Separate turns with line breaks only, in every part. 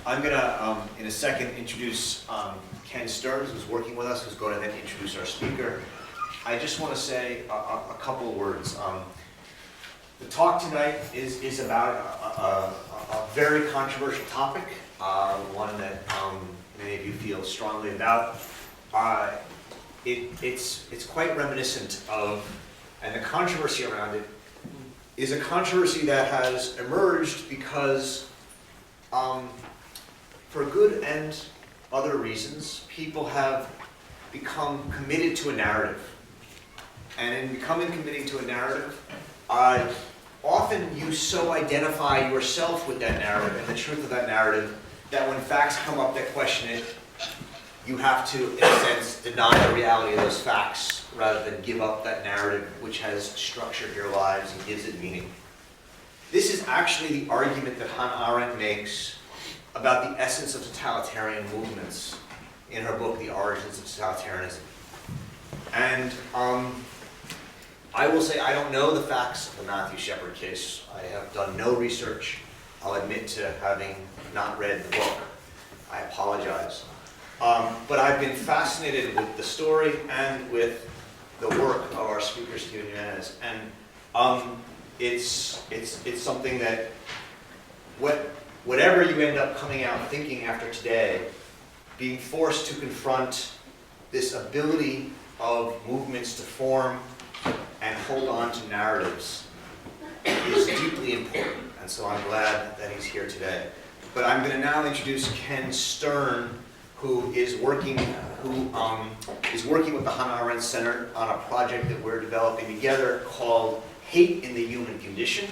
I'm going to, in a second, introduce Ken Stearns, who's working with us, who's going to then introduce our speaker. I just want to say a couple of words. The talk tonight is about a very controversial topic, one that many of you feel strongly about. It's quite reminiscent of, and the controversy around it is a controversy that has emerged because for good and other reasons, people have become committed to a narrative. And in committing to a narrative, often you so identify yourself with that narrative and the truth of that narrative that when facts come up that question it, you have to, in a sense, deny the reality of those facts rather than give up that narrative which has structured your lives and gives it meaning. This is actually the argument that Hannah Arendt makes about the essence of totalitarian movements in her book, The Origins of Totalitarianism. And I will say I don't know the facts of the Matthew Shepard case. I have done no research. I'll admit to having not read the book. I apologize. But I've been fascinated with the story and with the work of our speaker, Stephen Jimenez. And it's something that whatever you end up coming out thinking after today, being forced to confront this ability of movements to form and hold on to narratives is deeply important. And so I'm glad that he's here today. But I'm going to now introduce Ken Stearns, who is working with the Hannah Arendt Center on a project that we're developing together called Hate in the Human Condition,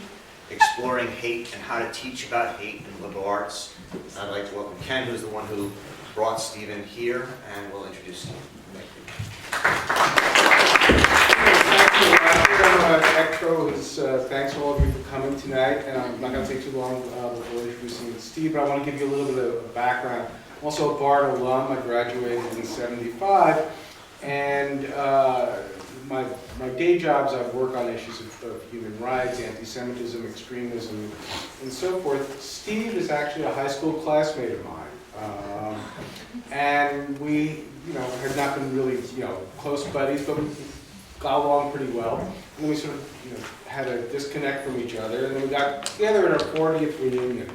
exploring hate and how to teach about hate in liberal arts. I'd like to welcome Ken, who's the one who brought Stephen here, and we'll introduce Stephen. Thank
you. Thanks all of you for coming tonight, and I'm not going to take too long before introducing Steve, but I want to give you a little bit of background. I'm also a Bard alum. I graduated in '75, and my day jobs, I work on issues of human rights, anti-Semitism, extremism, and so forth. Steve is actually a high school classmate of mine, and we, had not been really, close buddies, but we got along pretty well. And then we sort of, had a disconnect from each other, and then we got together at our 40th reunion.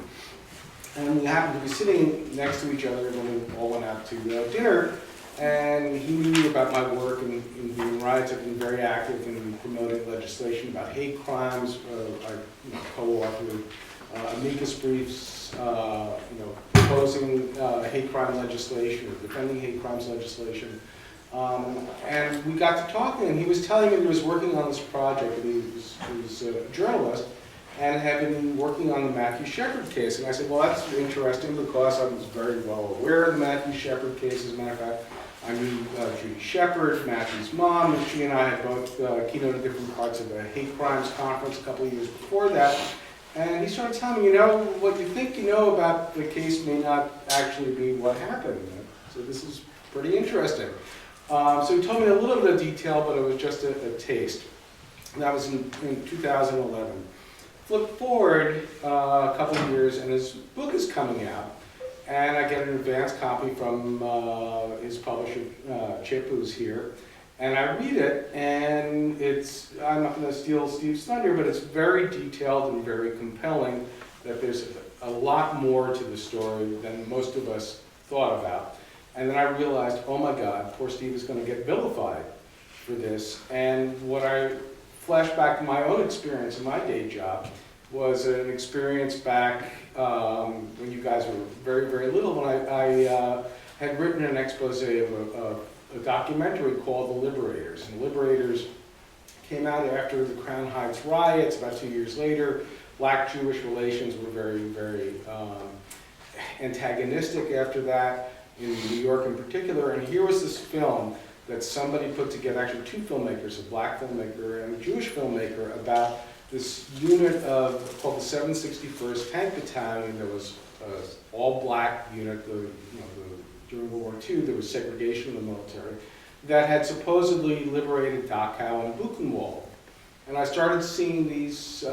And we happened to be sitting next to each other when we all went out to dinner, and he knew about my work in human rights. I've been very active in promoting legislation about hate crimes. I co-authored amicus briefs, proposing hate crime legislation or defending hate crimes legislation. And we got to talking, and he was telling me he was working on this project, and he was a journalist, and had been working on the Matthew Shepard case. And I said, well, that's interesting because I was very well aware of the Matthew Shepard case. As a matter of fact, I knew Judy Shepard, Matthew's mom, and she and I had both keynoted different parts of a hate crimes conference a couple of years before that. And he started telling me, what you think you know about the case may not actually be what happened. So this is pretty interesting. So he told me a little bit of detail, but it was just a taste. And that was in 2011. Flip forward a couple of years, and his book is coming out. And I get an advance copy from his publisher, Chip, who's here. And I read it, and I'm not going to steal Steve's thunder, but it's very detailed and very compelling, that there's a lot more to the story than most of us thought about. And then I realized, oh my God, poor Steve is going to get vilified for this. And what I flashed back to my own experience in my day job was an experience back when you guys were very, very little, when I had written an expose of a documentary called The Liberators. And The Liberators came out after the Crown Heights riots. About 2 years later, Black-Jewish relations were very, very antagonistic after that, in New York in particular. And here was this film that somebody put together, actually two filmmakers, a black filmmaker and a Jewish filmmaker, about this unit called the 761st Tank Battalion. There was an all-black unit. During World War II, there was segregation in the military that had supposedly liberated Dachau and Buchenwald. And I started seeing these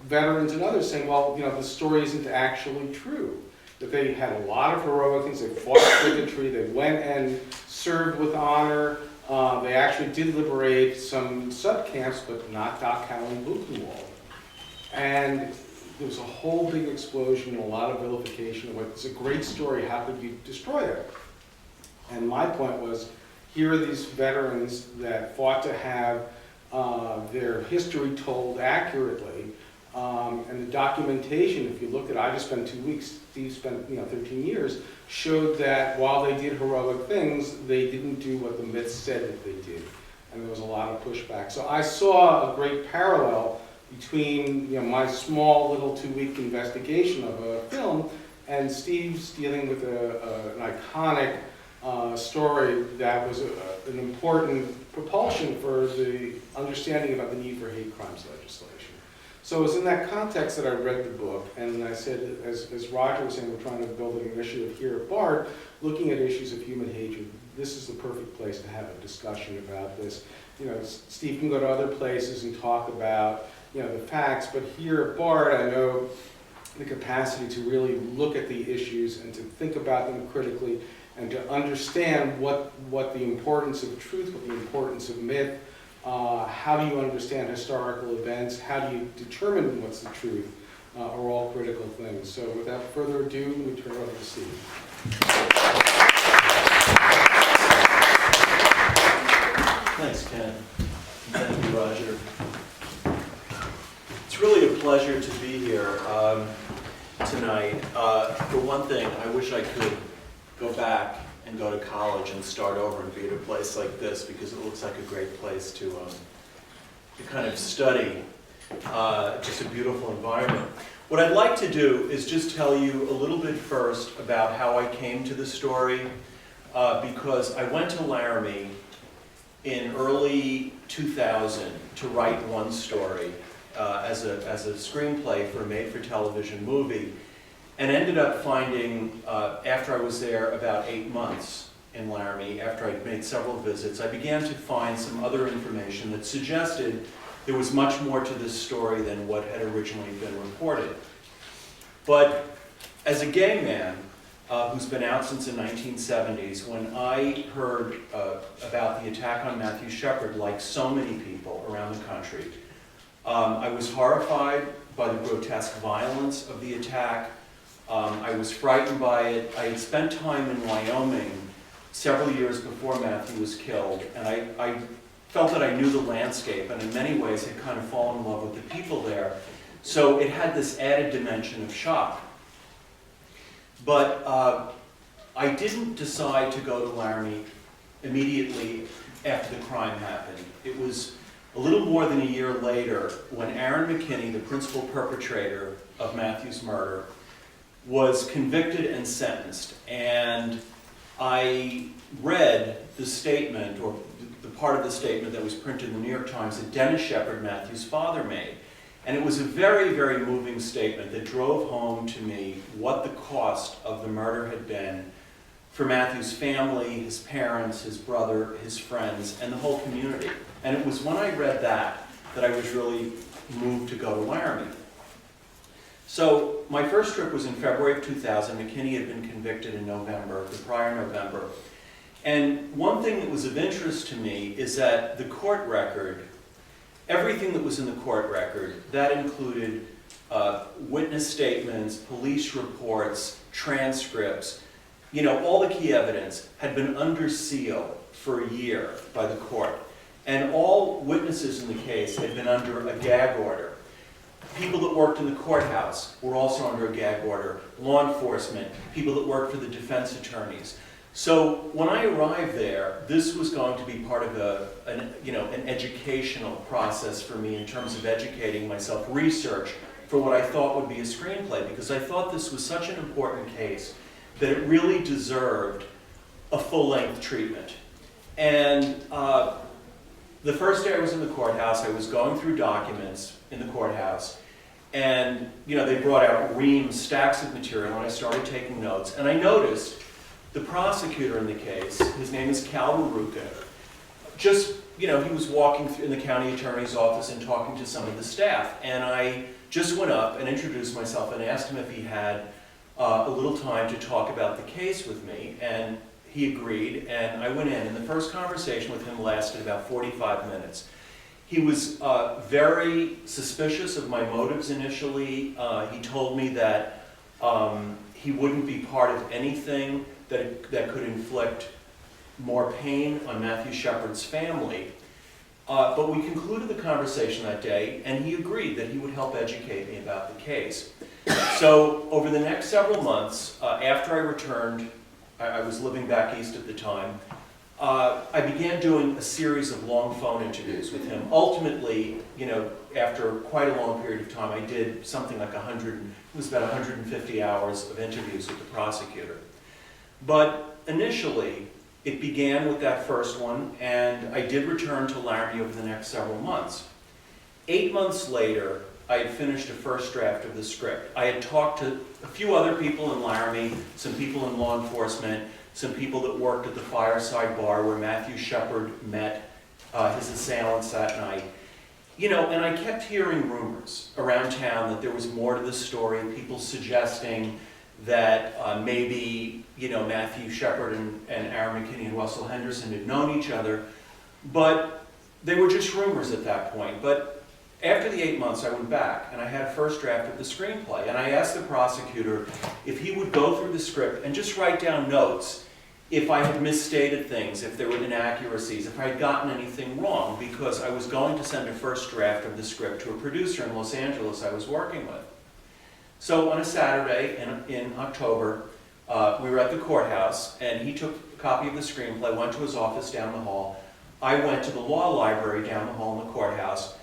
veterans and others saying, well, the story isn't actually true. That they had a lot of heroic things, they fought bigotry, they went and served with honor, they actually did liberate some sub-camps, but not Dachau and Buchenwald. And there was a whole big explosion and a lot of vilification of what, it's a great story, how could you destroy it? And my point was, here are these veterans that fought to have their history told accurately, and the documentation, if you look at, I just spent 2 weeks, Steve spent 13 years, showed that while they did heroic things, they didn't do what the myths said that they did. And there was a lot of pushback. So I saw a great parallel between my small little 2-week investigation of a film and Steve's dealing with an iconic story that was an important propulsion for the understanding about the need for hate crimes legislation. So it was in that context that I read the book, and I said, as Roger was saying, we're trying to build an initiative here at BART, looking at issues of human hatred. This is the perfect place to have a discussion about this. Steve can go to other places and talk about the facts, but here at BART, I know the capacity to really look at the issues and to think about them critically and to understand what the importance of truth, what the importance of myth, how do you understand historical events, how do you determine what's the truth, are all critical things. So without further ado, let me turn it over to Steve.
Thanks, Ken. Thank you, Roger. It's really a pleasure to be here tonight. For one thing, I wish I could go back and go to college and start over and be at a place like this, because it looks like a great place to kind of study. Just a beautiful environment. What I'd like to do is just tell you a little bit first about how I came to the story, because I went to Laramie in early 2000 to write one story as a screenplay for a made-for-television movie, and ended up finding, after I was there about 8 months in Laramie, after I'd made several visits, I began to find some other information that suggested there was much more to this story than what had originally been reported. But as a gay man who's been out since the 1970s, when I heard about the attack on Matthew Shepard, like so many people around the country, I was horrified by the grotesque violence of the attack. I was frightened by it. I had spent time in Wyoming several years before Matthew was killed, and I felt that I knew the landscape, and in many ways had kind of fallen in love with the people there. So it had this added dimension of shock. But I didn't decide to go to Laramie immediately after the crime happened. It was a little more than a year later when Aaron McKinney, the principal perpetrator of Matthew's murder, was convicted and sentenced. And I read the statement, or the part of the statement that was printed in the New York Times that Dennis Shepard, Matthew's father, made. And it was a very, very moving statement that drove home to me what the cost of the murder had been for Matthew's family, his parents, his brother, his friends, and the whole community. And it was when I read that I was really moved to go to Laramie. So my first trip was in February of 2000. McKinney had been convicted in November, the prior November. And one thing that was of interest to me is that the court record, everything that was in the court record, that included witness statements, police reports, transcripts, all the key evidence had been under seal for a year by the court. And all witnesses in the case had been under a gag order. People that worked in the courthouse were also under a gag order. Law enforcement, people that worked for the defense attorneys. So when I arrived there, this was going to be part of an educational process for me in terms of educating myself, research for what I thought would be a screenplay, because I thought this was such an important case that it really deserved a full-length treatment. And the first day I was in the courthouse, I was going through documents in the courthouse, and they brought out reams, stacks of material, and I started taking notes. And I noticed the prosecutor in the case, his name is Cal Ruruka, just you know, he was walking in the county attorney's office and talking to some of the staff. And I just went up and introduced myself and asked him if he had a little time to talk about the case with me. And he agreed, and I went in. And the first conversation with him lasted about 45 minutes. He was very suspicious of my motives initially. He told me that he wouldn't be part of anything that could inflict more pain on Matthew Shepard's family. But we concluded the conversation that day, and he agreed that he would help educate me about the case. So over the next several months, after I returned, I was living back east at the time, I began doing a series of long phone interviews with him. Ultimately, you know, after quite a long period of time, I did something like 150 hours of interviews with the prosecutor. But initially, it began with that first one, and I did return to Laramie over the next several months. 8 months later, I had finished a first draft of the script. I had talked to a few other people in Laramie, some people in law enforcement, some people that worked at the Fireside Bar where Matthew Shepard met his assailants that night. You know, and I kept hearing rumors around town that there was more to the story, people suggesting that maybe, you know, Matthew Shepard and Aaron McKinney and Russell Henderson had known each other, but they were just rumors at that point. But after the 8 months, I went back and I had a first draft of the screenplay, and I asked the prosecutor if he would go through the script and just write down notes if I had misstated things, if there were inaccuracies, if I had gotten anything wrong, because I was going to send a first draft of the script to a producer in Los Angeles I was working with. So on a Saturday in October, we were at the courthouse, and he took a copy of the screenplay, went to his office down the hall. I went to the law library down the hall in the courthouse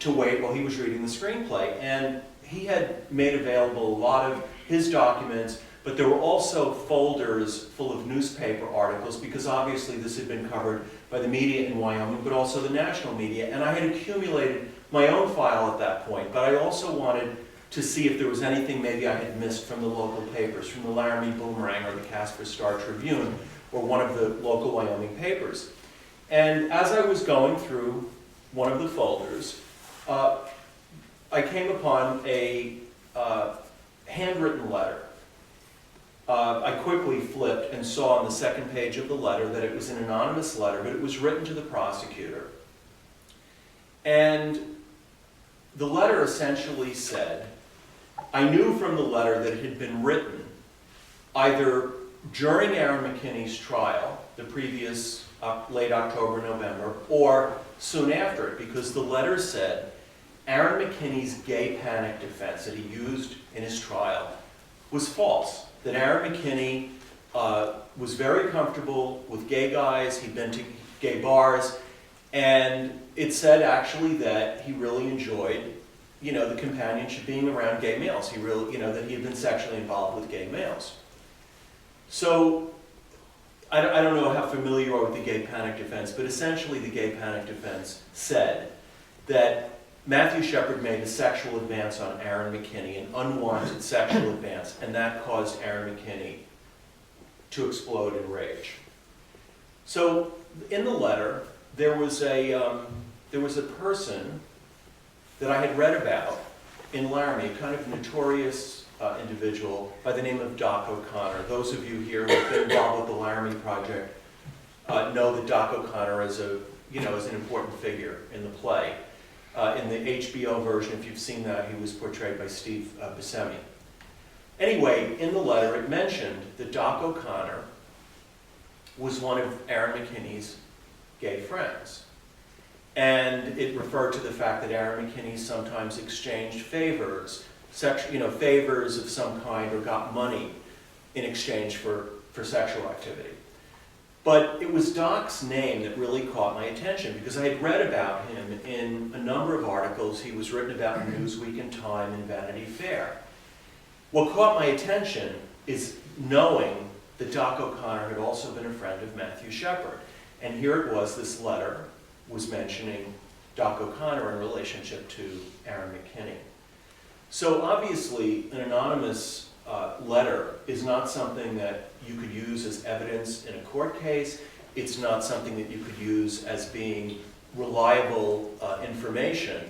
to wait while he was reading the screenplay. And he had made available a lot of his documents, but there were also folders full of newspaper articles, because obviously this had been covered by the media in Wyoming, but also the national media. And I had accumulated my own file at that point, but I also wanted to see if there was anything maybe I had missed from the local papers, from the Laramie Boomerang or the Casper Star Tribune, or one of the local Wyoming papers. And as I was going through one of the folders, I came upon a handwritten letter. I quickly flipped and saw on the second page of the letter that it was an anonymous letter, but it was written to the prosecutor. And the letter essentially said, I knew from the letter that it had been written either during Aaron McKinney's trial, the previous late October, November, or soon after it, because the letter said Aaron McKinney's gay panic defense that he used in his trial was false. That Aaron McKinney was very comfortable with gay guys, he'd been to gay bars, and it said actually that he really enjoyed, you know, the companionship, being around gay males. He really, you know, that he had been sexually involved with gay males. So, I don't know how familiar you are with the gay panic defense, but essentially the gay panic defense said that Matthew Shepard made a sexual advance on Aaron McKinney, an unwanted sexual advance, and that caused Aaron McKinney to explode in rage. So, in the letter, there was a person that I had read about in Laramie, a kind of notorious individual by the name of Doc O'Connor. Those of you here who have been involved with the Laramie Project know that Doc O'Connor is an important figure in the play. In the HBO version, if you've seen that, he was portrayed by Steve Buscemi. Anyway, in the letter, it mentioned that Doc O'Connor was one of Aaron McKinney's gay friends. And it referred to the fact that Aaron McKinney sometimes exchanged favors, favors of some kind, or got money in exchange for sexual activity. But it was Doc's name that really caught my attention, because I had read about him in a number of articles. He was written about in Newsweek and Time and Vanity Fair. What caught my attention is knowing that Doc O'Connor had also been a friend of Matthew Shepard. And here it was, this letter was mentioning Doc O'Connor in relationship to Aaron McKinney. So obviously, an anonymous letter is not something that you could use as evidence in a court case. It's not something that you could use as being reliable information,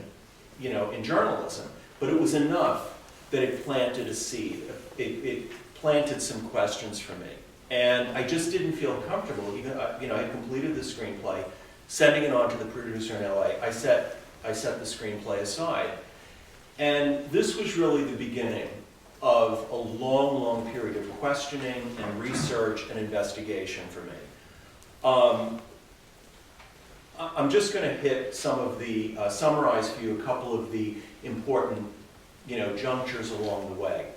in journalism. But it was enough that it planted a seed. It planted some questions for me. And I just didn't feel comfortable, even, I completed the screenplay, sending it on to the producer in LA. I set the screenplay aside. And this was really the beginning of a long, long period of questioning and research and investigation for me. I'm just going to hit some of the, summarize for you a couple of the important, junctures along the way.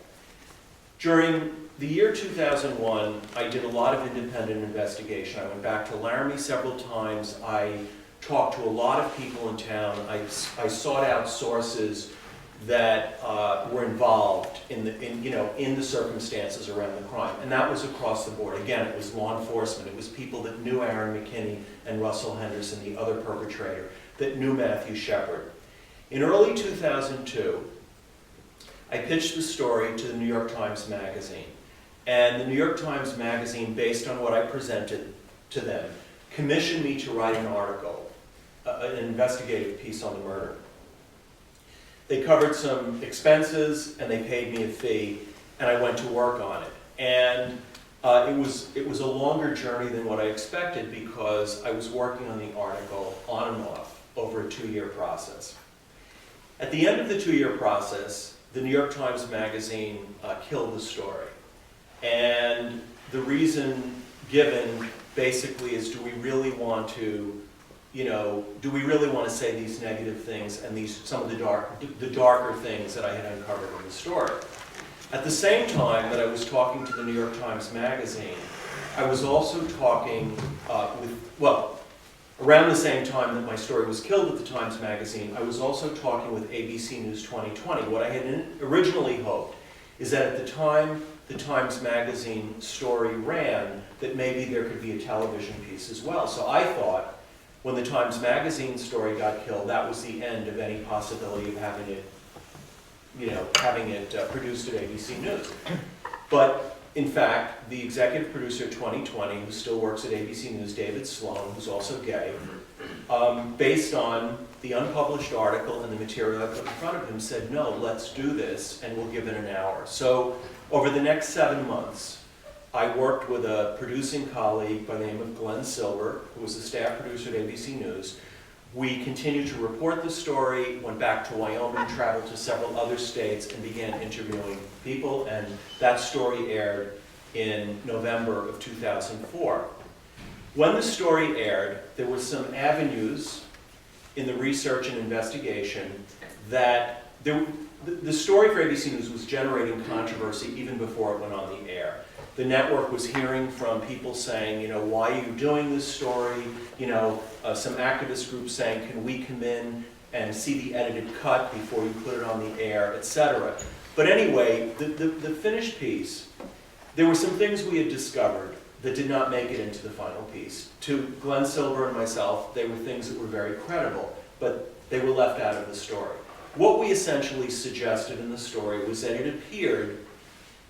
During the year 2001, I did a lot of independent investigation. I went back to Laramie several times. I talked to a lot of people in town. I sought out sources that were involved in the circumstances around the crime, and that was across the board. Again, it was law enforcement. It was people that knew Aaron McKinney and Russell Henderson, the other perpetrator, that knew Matthew Shepard. In early 2002, I pitched the story to the New York Times Magazine, and the New York Times Magazine, based on what I presented to them, commissioned me to write an article, an investigative piece on the murder. They covered some expenses, and they paid me a fee, and I went to work on it. And it was a longer journey than what I expected, because I was working on the article on and off over a 2-year process. At the end of the 2-year process, the New York Times Magazine killed the story. And the reason given basically is, do we really want to say these negative things and some of the darker things that I had uncovered in the story? At the same time that I was talking to the New York Times Magazine, I was also talking around the same time that my story was killed at the Times Magazine, I was also talking with ABC News 2020. What I had originally hoped is that at the time the Times Magazine story ran, that maybe there could be a television piece as well. So I thought, when the Times Magazine story got killed, that was the end of any possibility of having it produced at ABC News. But in fact, the executive producer at 2020, who still works at ABC News, David Sloan, who's also gay, based on the unpublished article and the material I put in front of him, said, no, let's do this, and we'll give it an hour. So over the next 7 months, I worked with a producing colleague by the name of Glenn Silver, who was a staff producer at ABC News. We continued to report the story, went back to Wyoming, traveled to several other states, and began interviewing people, and that story aired in November of 2004. When the story aired, there were some avenues in the research and investigation that the story for ABC News was generating controversy even before it went on the air. The network was hearing from people saying, why are you doing this story? Some activist groups saying, can we come in and see the edited cut before you put it on the air, etc. But anyway, the finished piece, there were some things we had discovered that did not make it into the final piece. To Glenn Silver and myself, they were things that were very credible, but they were left out of the story. What we essentially suggested in the story was that it appeared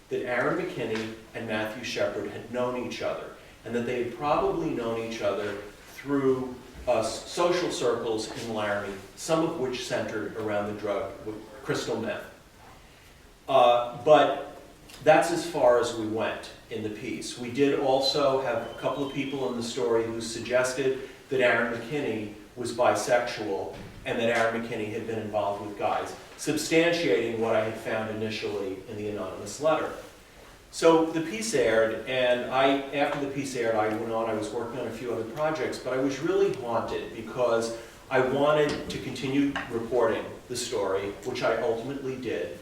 that Aaron McKinney and Matthew Shepard had known each other, and that they had probably known each other through social circles in Laramie, some of which centered around the drug crystal meth. But that's as far as we went in the piece. We did also have a couple of people in the story who suggested that Aaron McKinney was bisexual and that Aaron McKinney had been involved with guys, substantiating what I had found initially in the anonymous letter. So the piece aired, and after the piece aired, I went on, I was working on a few other projects, but I was really haunted because I wanted to continue reporting the story, which I ultimately did.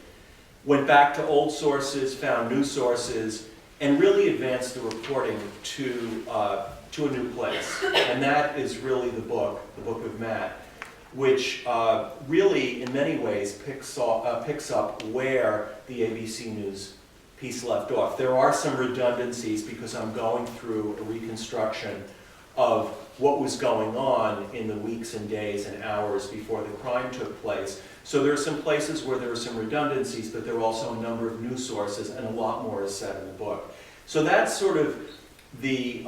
Went back to old sources, found new sources, and really advanced the reporting to a new place. And that is really the book of Matt, which really, in many ways, picks up where the ABC News piece left off. There are some redundancies because I'm going through a reconstruction of what was going on in the weeks and days and hours before the crime took place. So there are some places where there are some redundancies, but there are also a number of new sources, and a lot more is said in the book. So that's sort of the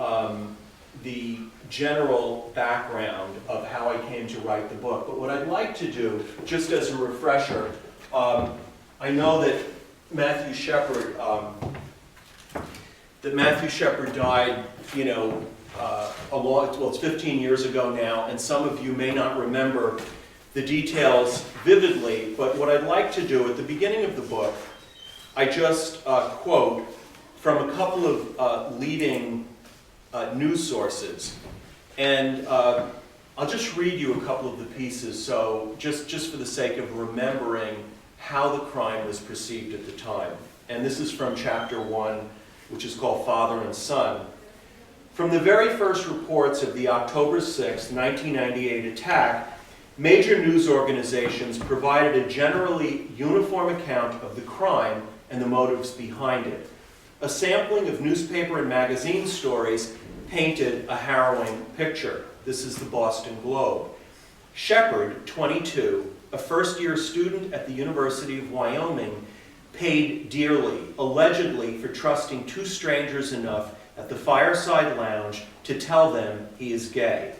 the general background of how I came to write the book. But what I'd like to do, just as a refresher, I know that Matthew Shepard died, it's 15 years ago now, and some of you may not remember the details vividly, but what I'd like to do at the beginning of the book, I just quote from a couple of leading news sources. And I'll just read you a couple of the pieces, so just for the sake of remembering how the crime was perceived at the time. And this is from chapter 1, which is called Father and Son. From the very first reports of the October 6, 1998 attack, major news organizations provided a generally uniform account of the crime and the motives behind it. A sampling of newspaper and magazine stories painted a harrowing picture. This is the Boston Globe. Shepard, 22, a first-year student at the University of Wyoming, paid dearly, allegedly for trusting two strangers enough at the Fireside Lounge to tell them he is gay.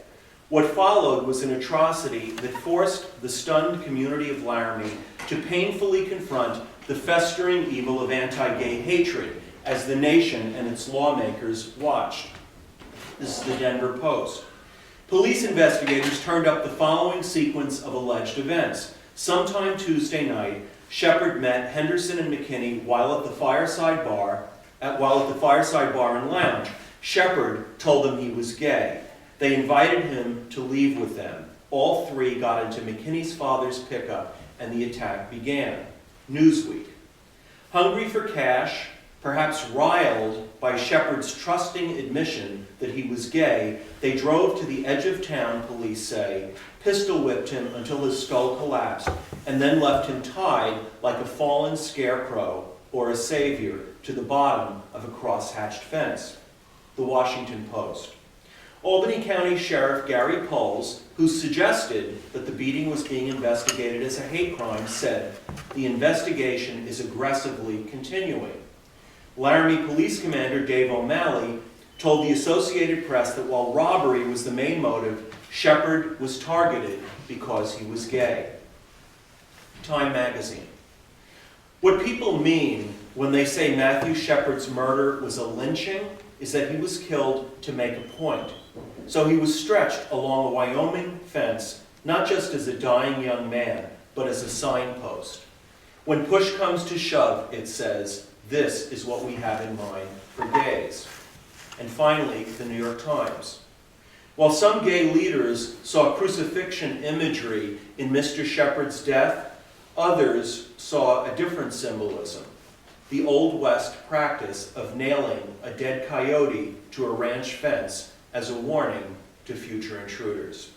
What followed was an atrocity that forced the stunned community of Laramie to painfully confront the festering evil of anti-gay hatred as the nation and its lawmakers watched. This is the Denver Post. Police investigators turned up the following sequence of alleged events. Sometime Tuesday night, Shepard met Henderson and McKinney while at the Fireside Bar and Lounge. Shepard told them he was gay. They invited him to leave with them. All three got into McKinney's father's pickup, and the attack began. Newsweek. Hungry for cash, perhaps riled by Shepard's trusting admission that he was gay, they drove to the edge of town, police say, pistol whipped him until his skull collapsed, and then left him tied like a fallen scarecrow or a savior to the bottom of a crosshatched fence. The Washington Post. Albany County Sheriff Gary Poles, who suggested that the beating was being investigated as a hate crime, said, "The investigation is aggressively continuing." Laramie Police Commander Dave O'Malley told the Associated Press that while robbery was the main motive, Shepard was targeted because he was gay. Time magazine. What people mean when they say Matthew Shepard's murder was a lynching is that he was killed to make a point. So he was stretched along a Wyoming fence, not just as a dying young man, but as a signpost. When push comes to shove, it says, this is what we have in mind for gays. And finally, the New York Times. While some gay leaders saw crucifixion imagery in Mr. Shepard's death, others saw a different symbolism. The Old West practice of nailing a dead coyote to a ranch fence as a warning to future intruders.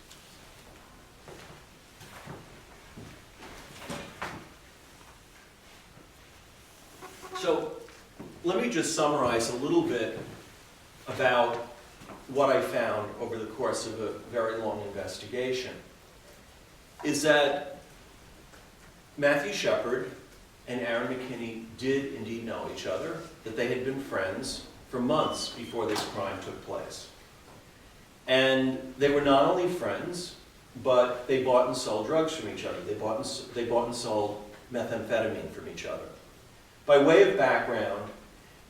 So let me just summarize a little bit about what I found over the course of a very long investigation. Is that Matthew Shepard and Aaron McKinney did indeed know each other, that they had been friends for months before this crime took place. And they were not only friends, but they bought and sold drugs from each other. They bought and sold methamphetamine from each other. By way of background,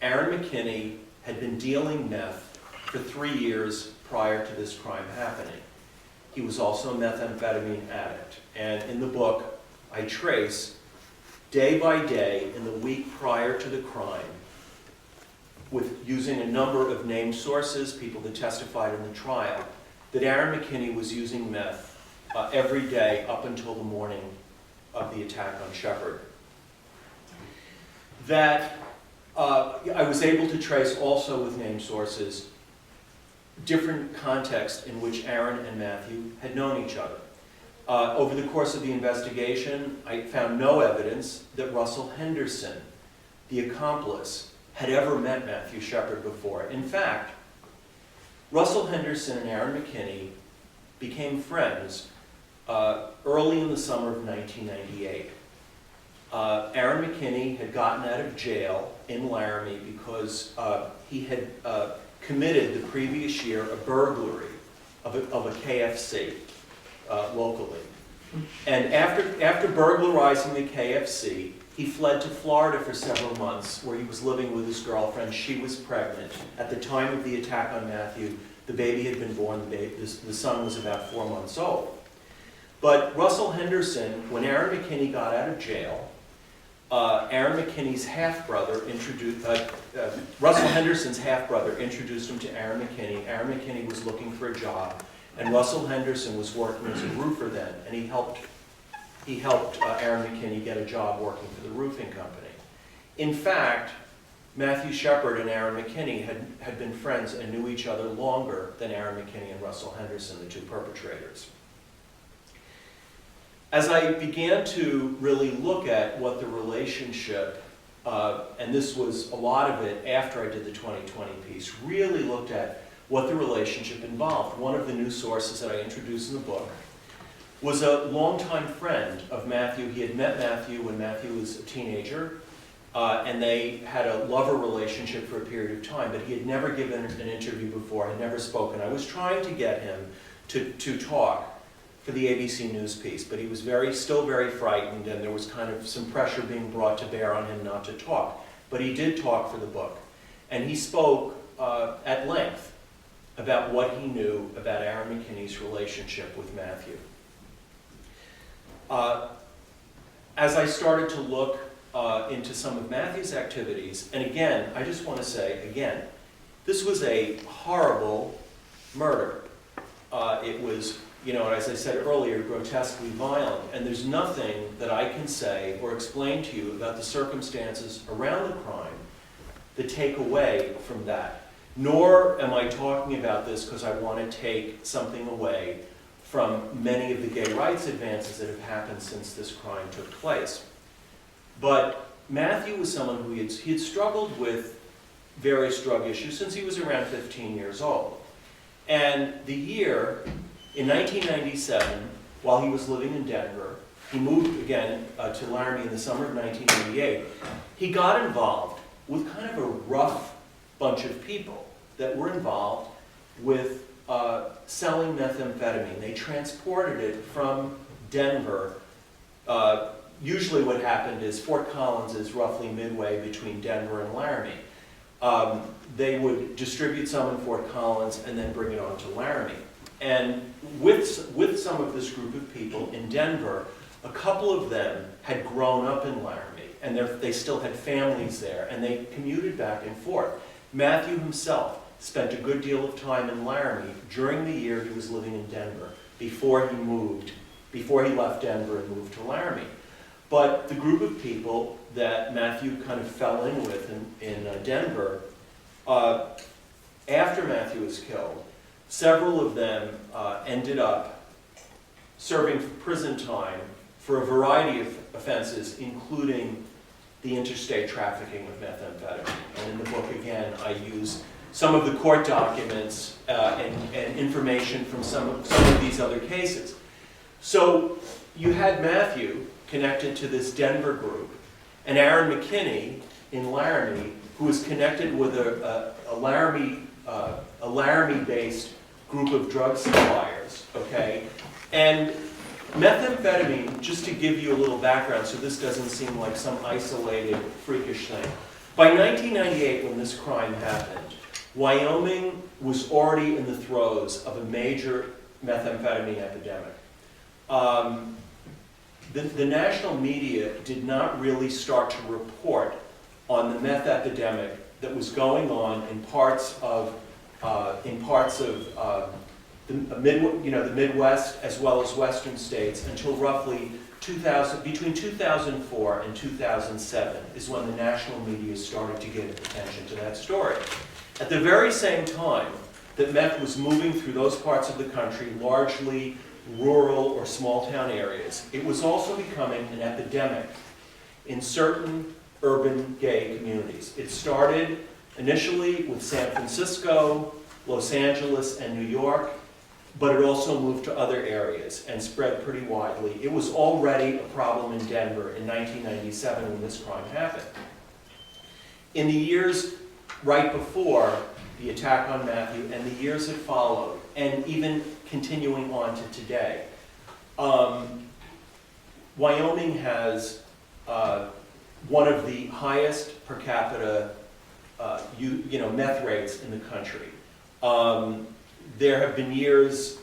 Aaron McKinney had been dealing meth for 3 years prior to this crime happening. He was also a methamphetamine addict. And in the book, I trace day by day in the week prior to the crime, with using a number of named sources, people that testified in the trial, that Aaron McKinney was using meth every day up until the morning of the attack on Shepard. That I was able to trace also with named sources different contexts in which Aaron and Matthew had known each other. Over the course of the investigation, I found no evidence that Russell Henderson, the accomplice, had ever met Matthew Shepard before. In fact, Russell Henderson and Aaron McKinney became friends early in the summer of 1998. Aaron McKinney had gotten out of jail in Laramie because he had committed the previous year a burglary of a KFC locally. And after burglarizing the KFC, he fled to Florida for several months, where he was living with his girlfriend. She was pregnant. At the time of the attack on Matthew, the baby had been born. The son was about 4 months old. But Russell Henderson, when Aaron McKinney got out of jail, Aaron McKinney's half-brother introduced, Russell Henderson's half-brother introduced him to Aaron McKinney. Aaron McKinney was looking for a job, and Russell Henderson was working as a roofer then, and he helped Aaron McKinney get a job working for the roofing company. In fact, Matthew Shepard and Aaron McKinney had been friends and knew each other longer than Aaron McKinney and Russell Henderson, the two perpetrators. As I began to really look at what the relationship, and this was a lot of it after I did the 2020 piece, really looked at what the relationship involved. One of the new sources that I introduced in the book was a longtime friend of Matthew. He had met Matthew when Matthew was a teenager, and they had a lover relationship for a period of time, but he had never given an interview before, had never spoken. I was trying to get him to talk for the ABC News piece, but he was still very frightened, and there was kind of some pressure being brought to bear on him not to talk. But he did talk for the book, and he spoke at length about what he knew about Aaron McKinney's relationship with Matthew. As I started to look into some of Matthew's activities, and again, I just want to say, again, this was a horrible murder. It was, as I said earlier, grotesquely violent, and there's nothing that I can say or explain to you about the circumstances around the crime that take away from that. Nor am I talking about this because I want to take something away from many of the gay rights advances that have happened since this crime took place. But Matthew was someone who he had struggled with various drug issues since he was around 15 years old. And the year, in 1997, while he was living in Denver, he moved again to Laramie in the summer of 1998, he got involved with kind of a rough bunch of people that were involved with selling methamphetamine. They transported it from Denver. Usually what happened is Fort Collins is roughly midway between Denver and Laramie. They would distribute some in Fort Collins and then bring it on to Laramie. And with some of this group of people in Denver, a couple of them had grown up in Laramie, and they still had families there, and they commuted back and forth. Matthew himself spent a good deal of time in Laramie during the year he was living in Denver, before he left Denver and moved to Laramie. But the group of people that Matthew kind of fell in with in Denver, after Matthew was killed, several of them ended up serving prison time for a variety of offenses, including the interstate trafficking of methamphetamine. And in the book, again, I use some of the court documents and information from some of these other cases. So you had Matthew connected to this Denver group, and Aaron McKinney in Laramie, who was connected with a Laramie-based group of drug suppliers, okay? And methamphetamine, just to give you a little background so this doesn't seem like some isolated, freakish thing. By 1998, when this crime happened, Wyoming was already in the throes of a major methamphetamine epidemic. The national media did not really start to report on the meth epidemic that was going on in parts of the Midwest as well as Western states until roughly between 2004 and 2007 is when the national media started to give attention to that story. At the very same time that meth was moving through those parts of the country, largely rural or small town areas, it was also becoming an epidemic in certain urban gay communities. It started initially with San Francisco, Los Angeles, and New York, but it also moved to other areas and spread pretty widely. It was already a problem in Denver in 1997 when this crime happened. In the years right before, the attack on Matthew, and the years that followed, and even continuing on to today. Wyoming has one of the highest per capita meth rates in the country. There have been years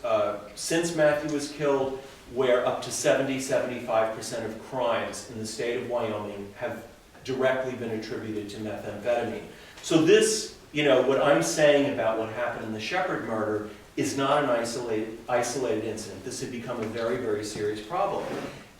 since Matthew was killed where up to 70–75% of crimes in the state of Wyoming have directly been attributed to methamphetamine. So this, what I'm saying about what happened in the Shepard murder is not an isolated incident. This had become a very, very serious problem.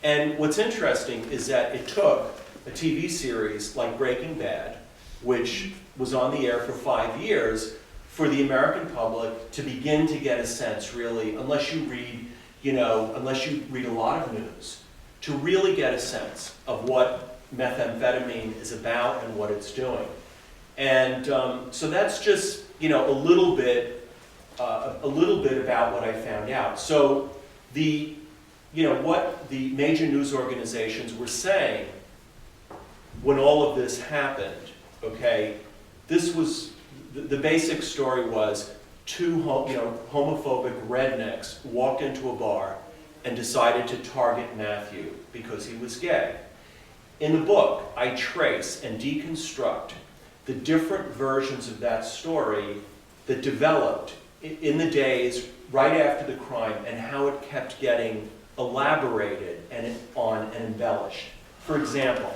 And what's interesting is that it took a TV series like Breaking Bad, which was on the air for 5 years, for the American public to begin to get a sense, really, unless you read a lot of news, to really get a sense of what methamphetamine is about and what it's doing. And so that's just, a little bit about what I found out. So what the major news organizations were saying when all of this happened, okay, this was, the basic story was two homophobic rednecks walked into a bar and decided to target Matthew because he was gay. In the book, I trace and deconstruct the different versions of that story that developed in the days right after the crime and how it kept getting elaborated on and embellished. For example,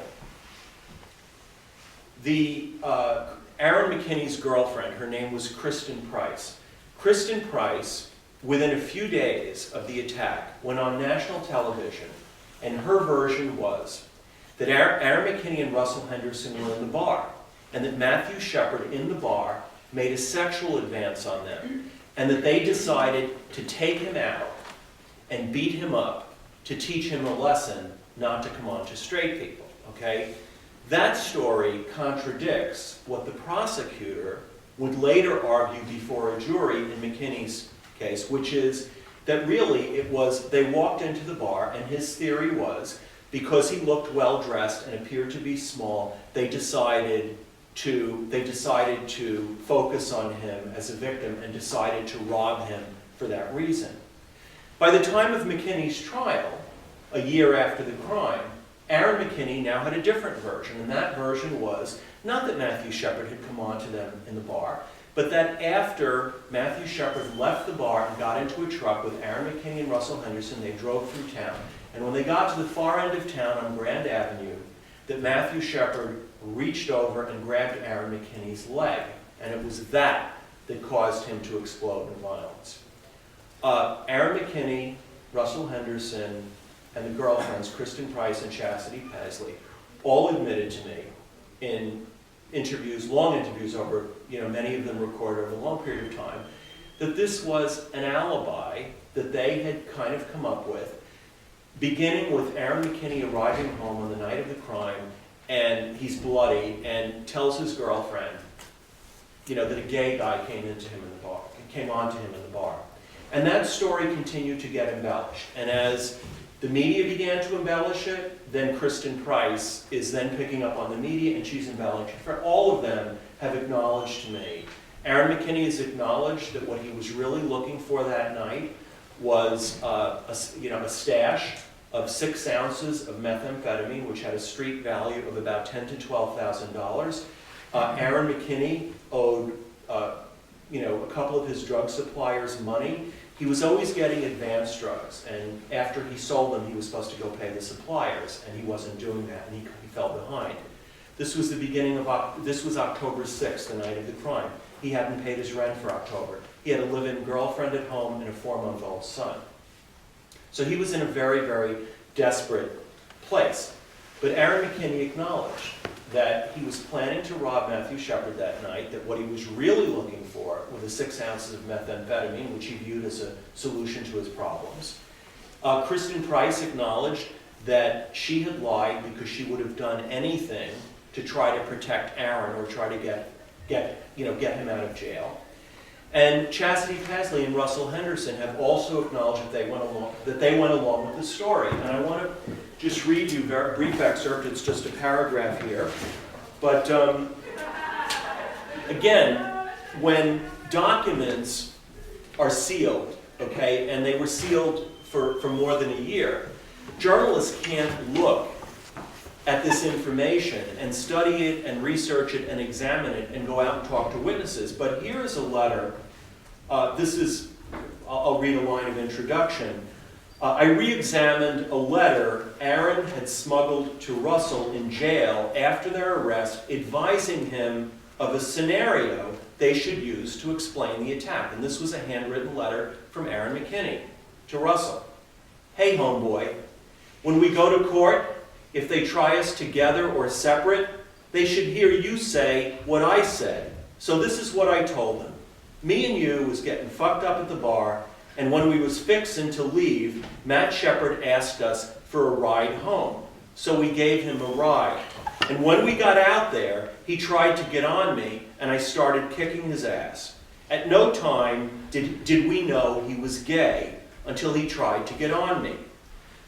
Aaron McKinney's girlfriend, her name was Kristen Price. Kristen Price, within a few days of the attack, went on national television, and her version was that Aaron McKinney and Russell Henderson were in the bar, and that Matthew Shepard in the bar made a sexual advance on them, and that they decided to take him out and beat him up to teach him a lesson not to come on to straight people, okay? That story contradicts what the prosecutor would later argue before a jury in McKinney's case, which is that really it was, they walked into the bar, and his theory was, because he looked well-dressed and appeared to be small, they decided to focus on him as a victim and decided to rob him for that reason. By the time of McKinney's trial, a year after the crime, Aaron McKinney now had a different version, and that version was not that Matthew Shepard had come on to them in the bar, but that after Matthew Shepard left the bar and got into a truck with Aaron McKinney and Russell Henderson, they drove through town. And when they got to the far end of town on Grand Avenue, that Matthew Shepard reached over and grabbed Aaron McKinney's leg. And it was that caused him to explode in violence. Aaron McKinney, Russell Henderson, and the girlfriends, Kristen Price and Chastity Pasley, all admitted to me in interviews, long interviews over, many of them recorded over a long period of time, that this was an alibi that they had kind of come up with, beginning with Aaron McKinney arriving home on the night of the crime, and he's bloody, and tells his girlfriend, that a gay guy came on to him in the bar. And that story continued to get embellished. And as the media began to embellish it, then Kristen Price is then picking up on the media, and she's embellishing. For all of them have acknowledged to me. Aaron McKinney has acknowledged that what he was really looking for that night was a stash of 6 ounces of methamphetamine, which had a street value of about $10,000 to $12,000. Aaron McKinney owed a couple of his drug suppliers money. He was always getting advanced drugs, and after he sold them, he was supposed to go pay the suppliers, and he wasn't doing that, and he fell behind. This was this was October 6th, the night of the crime. He hadn't paid his rent for October. He had a live-in girlfriend at home and a 4-month-old son. So he was in a very, very desperate place. But Aaron McKinney acknowledged that he was planning to rob Matthew Shepard that night, that what he was really looking for were the 6 ounces of methamphetamine, which he viewed as a solution to his problems. Kristen Price acknowledged that she had lied because she would have done anything to try to protect Aaron or try to get him out of jail. And Chastity Pasley and Russell Henderson have also acknowledged that they went along with the story. And I want to just read you a very brief excerpt. It's just a paragraph here. But again, when documents are sealed, okay, and they were sealed for more than a year, journalists can't look at this information and study it and research it and examine it and go out and talk to witnesses. But here is a letter. I'll read a line of introduction. I re-examined a letter Aaron had smuggled to Russell in jail after their arrest, advising him of a scenario they should use to explain the attack. And this was a handwritten letter from Aaron McKinney to Russell. Hey, homeboy, when we go to court, if they try us together or separate, they should hear you say what I said. So this is what I told them. Me and you was getting fucked up at the bar, and when we was fixing to leave, Matt Shepard asked us for a ride home. So we gave him a ride. And when we got out there, he tried to get on me, and I started kicking his ass. At no time did we know he was gay until he tried to get on me.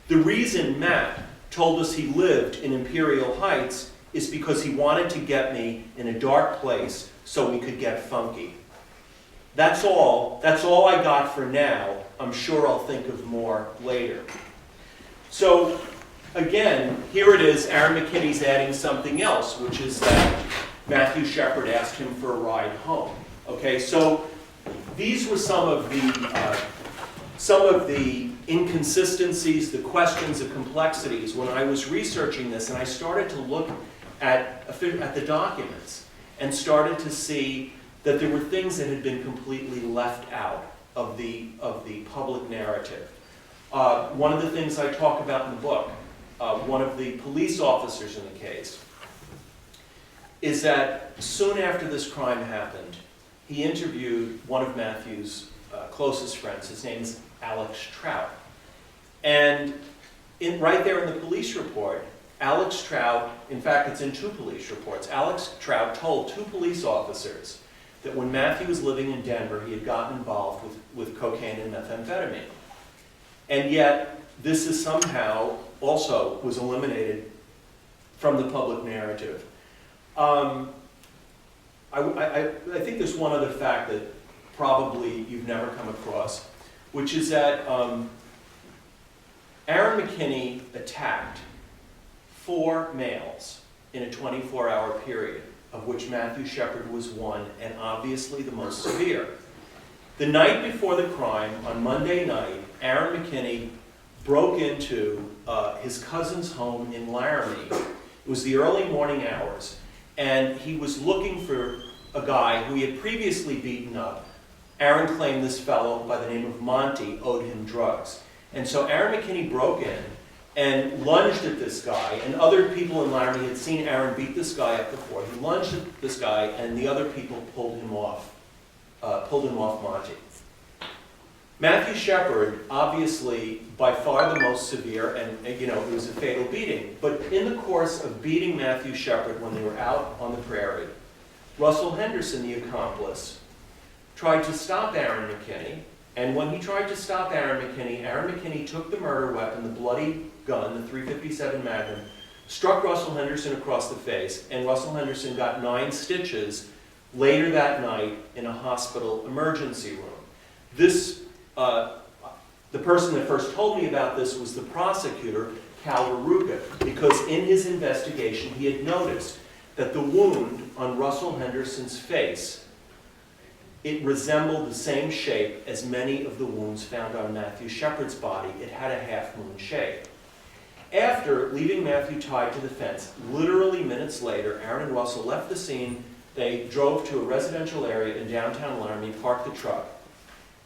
The reason Matt told us he lived in Imperial Heights is because he wanted to get me in a dark place so we could get funky. That's all I got for now. I'm sure I'll think of more later. So again, here it is, Aaron McKinney's adding something else, which is that Matthew Shepard asked him for a ride home. Okay, so these were some of the inconsistencies, the questions, the complexities when I was researching this, and I started to look at the documents and started to see that there were things that had been completely left out of the public narrative. One of the things I talk about in the book, one of the police officers in the case, is that soon after this crime happened, he interviewed one of Matthew's closest friends. His name is Alex Trout. And right there in the police report, Alex Trout, in fact it's in 2 police reports, Alex Trout told 2 police officers that when Matthew was living in Denver, he had gotten involved with cocaine and methamphetamine. And yet, this is somehow also was eliminated from the public narrative. I think there's one other fact that probably you've never come across, which is that Aaron McKinney attacked 4 males in a 24-hour period, of which Matthew Shepard was one, and obviously the most severe. The night before the crime, on Monday night, Aaron McKinney broke into his cousin's home in Laramie. It was the early morning hours, and he was looking for a guy who he had previously beaten up. Aaron claimed this fellow by the name of Monty owed him drugs. And so Aaron McKinney broke in and lunged at this guy, and other people in Laramie had seen Aaron beat this guy up before. He lunged at this guy, and the other people pulled him off Monty. Matthew Shepard, obviously, by far the most severe, and it was a fatal beating. But in the course of beating Matthew Shepard when they were out on the prairie, Russell Henderson, the accomplice, tried to stop Aaron McKinney. And when he tried to stop Aaron McKinney took the murder weapon, the bloody gun, the .357 Magnum, struck Russell Henderson across the face, and Russell Henderson got 9 stitches later that night in a hospital emergency room. This, the person that first told me about this was the prosecutor, Cal Veruca, because in his investigation he had noticed that the wound on Russell Henderson's face, it resembled the same shape as many of the wounds found on Matthew Shepard's body. It had a half-moon shape. After leaving Matthew tied to the fence, literally minutes later, Aaron and Russell left the scene. They drove to a residential area in downtown Laramie, parked the truck,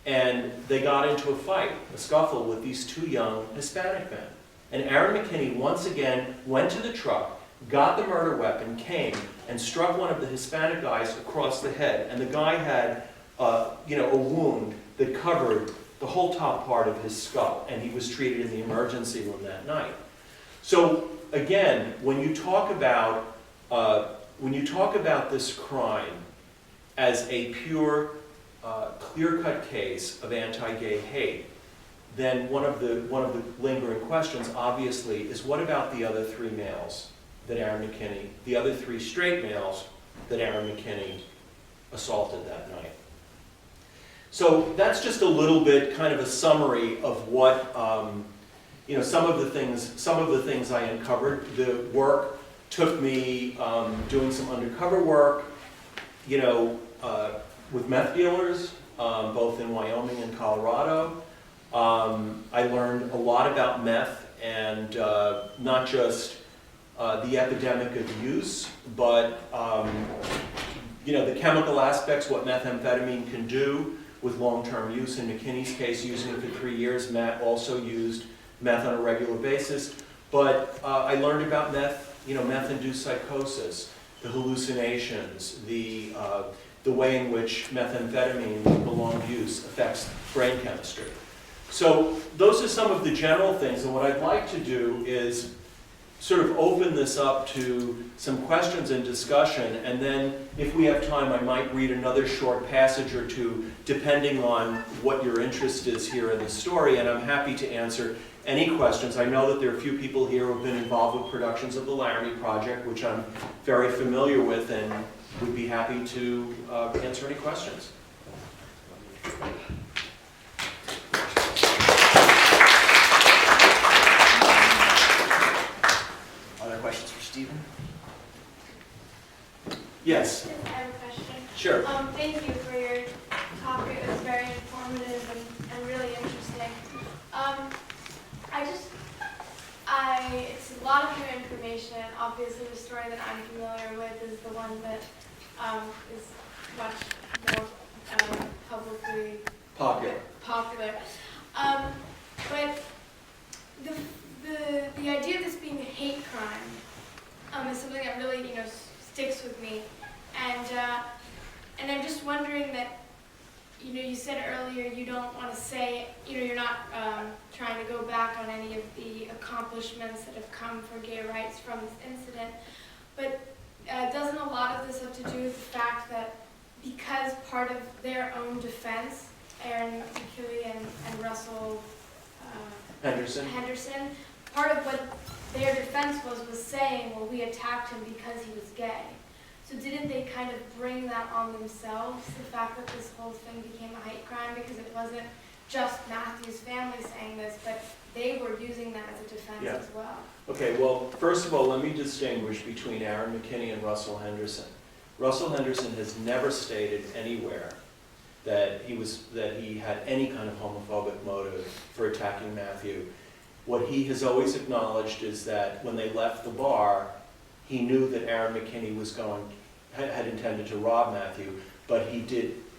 and they got into a fight, a scuffle with these 2 young Hispanic men. And Aaron McKinney once again went to the truck, got the murder weapon, came, and struck one of the Hispanic guys across the head. And the guy had a wound that covered the whole top part of his skull, and he was treated in the emergency room that night. So again, when you talk about this crime as a pure, clear-cut case of anti-gay hate, then one of the lingering questions, obviously, is what about the other 3 males that Aaron McKinney, the other 3 straight males that Aaron McKinney assaulted that night. So that's just a little bit kind of a summary of what, some of the things I uncovered. The work took me doing some undercover work, with meth dealers, both in Wyoming and Colorado. I learned a lot about meth and not just the epidemic of use, but the chemical aspects, what methamphetamine can do with long-term use. In McKinney's case, using it for 3 years, Matt also used meth on a regular basis. But I learned about meth-induced psychosis, the hallucinations, the way in which methamphetamine, prolonged use, affects brain chemistry. So those are some of the general things, and what I'd like to do is sort of open this up to some questions and discussion, and then if we have time, I might read another short passage or two, depending on what your interest is here in the story, and I'm happy to answer any questions. I know that there are a few people here who have been involved with productions of the Laramie Project, which I'm very familiar with, and would be happy to answer any questions.
Other questions for Stephen?
Yes.
I have a question.
Sure.
Thank you for your talk. It was very informative and really interesting. It's a lot of new information. Obviously, the story that I'm familiar with is the one that is much more publicly popular. But the idea of this being a hate crime is something that really sticks with me, and I'm just wondering that you said earlier you don't want to say you're not trying to go back on any of the accomplishments that have come for gay rights from this incident, but doesn't a lot of this have to do with the fact that because part of their own defense, Aaron McKinley and Russell Henderson, part of what their defense was saying, well, we attacked him because he was gay. So didn't they kind of bring that on themselves, the fact that this whole thing became a hate crime, because it wasn't just Matthew's family saying this, but they were using that as a defense as well?
Okay, well, first of all, let me distinguish between Aaron McKinney and Russell Henderson. Russell Henderson has never stated anywhere that he had any kind of homophobic motive for attacking Matthew. What he has always acknowledged is that when they left the bar, he knew that Aaron McKinney had intended to rob Matthew, but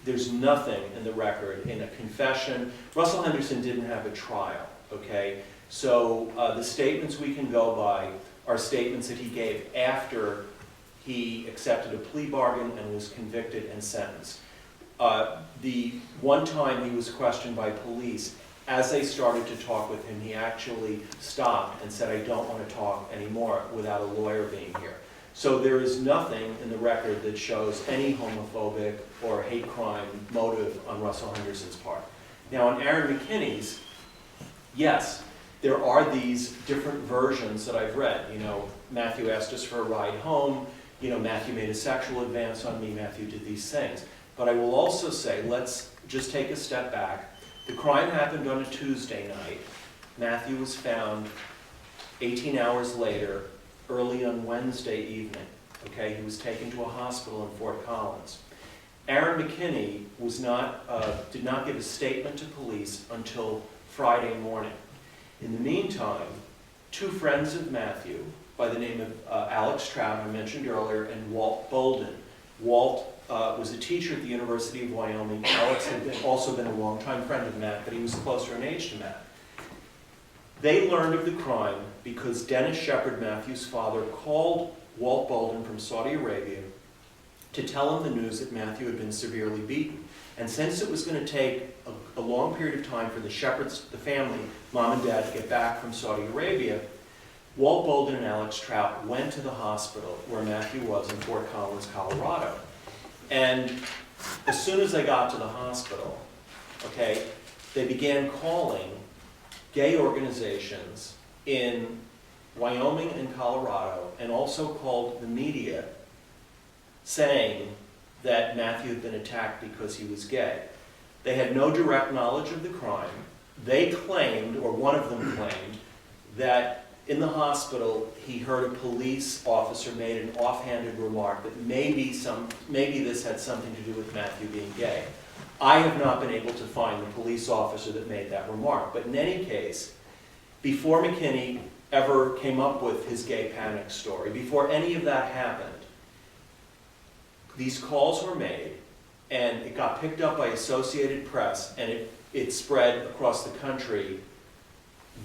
there's nothing in the record, in a confession. Russell Henderson didn't have a trial, okay? So the statements we can go by are statements that he gave after he accepted a plea bargain and was convicted and sentenced. The one time he was questioned by police, as they started to talk with him, he actually stopped and said, I don't want to talk anymore without a lawyer being here. So there is nothing in the record that shows any homophobic or hate crime motive on Russell Henderson's part. Now on Aaron McKinney's, yes, there are these different versions that I've read. Matthew asked us for a ride home. Matthew made a sexual advance on me. Matthew did these things. But I will also say, let's just take a step back. The crime happened on a Tuesday night. Matthew was found 18 hours later, early on Wednesday evening. Okay, he was taken to a hospital in Fort Collins. Aaron McKinney did not give a statement to police until Friday morning. In the meantime, two friends of Matthew, by the name of Alex Trout, I mentioned earlier, and Walt Bolden. Walt was a teacher at the University of Wyoming. Alex had also been a longtime friend of Matt, but he was closer in age to Matt. They learned of the crime because Dennis Shepard, Matthew's father, called Walt Bolden from Saudi Arabia to tell him the news that Matthew had been severely beaten. And since it was going to take a long period of time for the Shepards, the family, mom and dad, to get back from Saudi Arabia, Walt Bolden and Alex Trout went to the hospital where Matthew was in Fort Collins, Colorado. And as soon as they got to the hospital, okay, they began calling gay organizations in Wyoming and Colorado, and also called the media, saying that Matthew had been attacked because he was gay. They had no direct knowledge of the crime. They claimed, or one of them claimed, that in the hospital he heard a police officer made an offhanded remark that maybe this had something to do with Matthew being gay. I have not been able to find the police officer that made that remark, but in any case, before McKinney ever came up with his gay panic story, before any of that happened, these calls were made, and it got picked up by Associated Press, and it spread across the country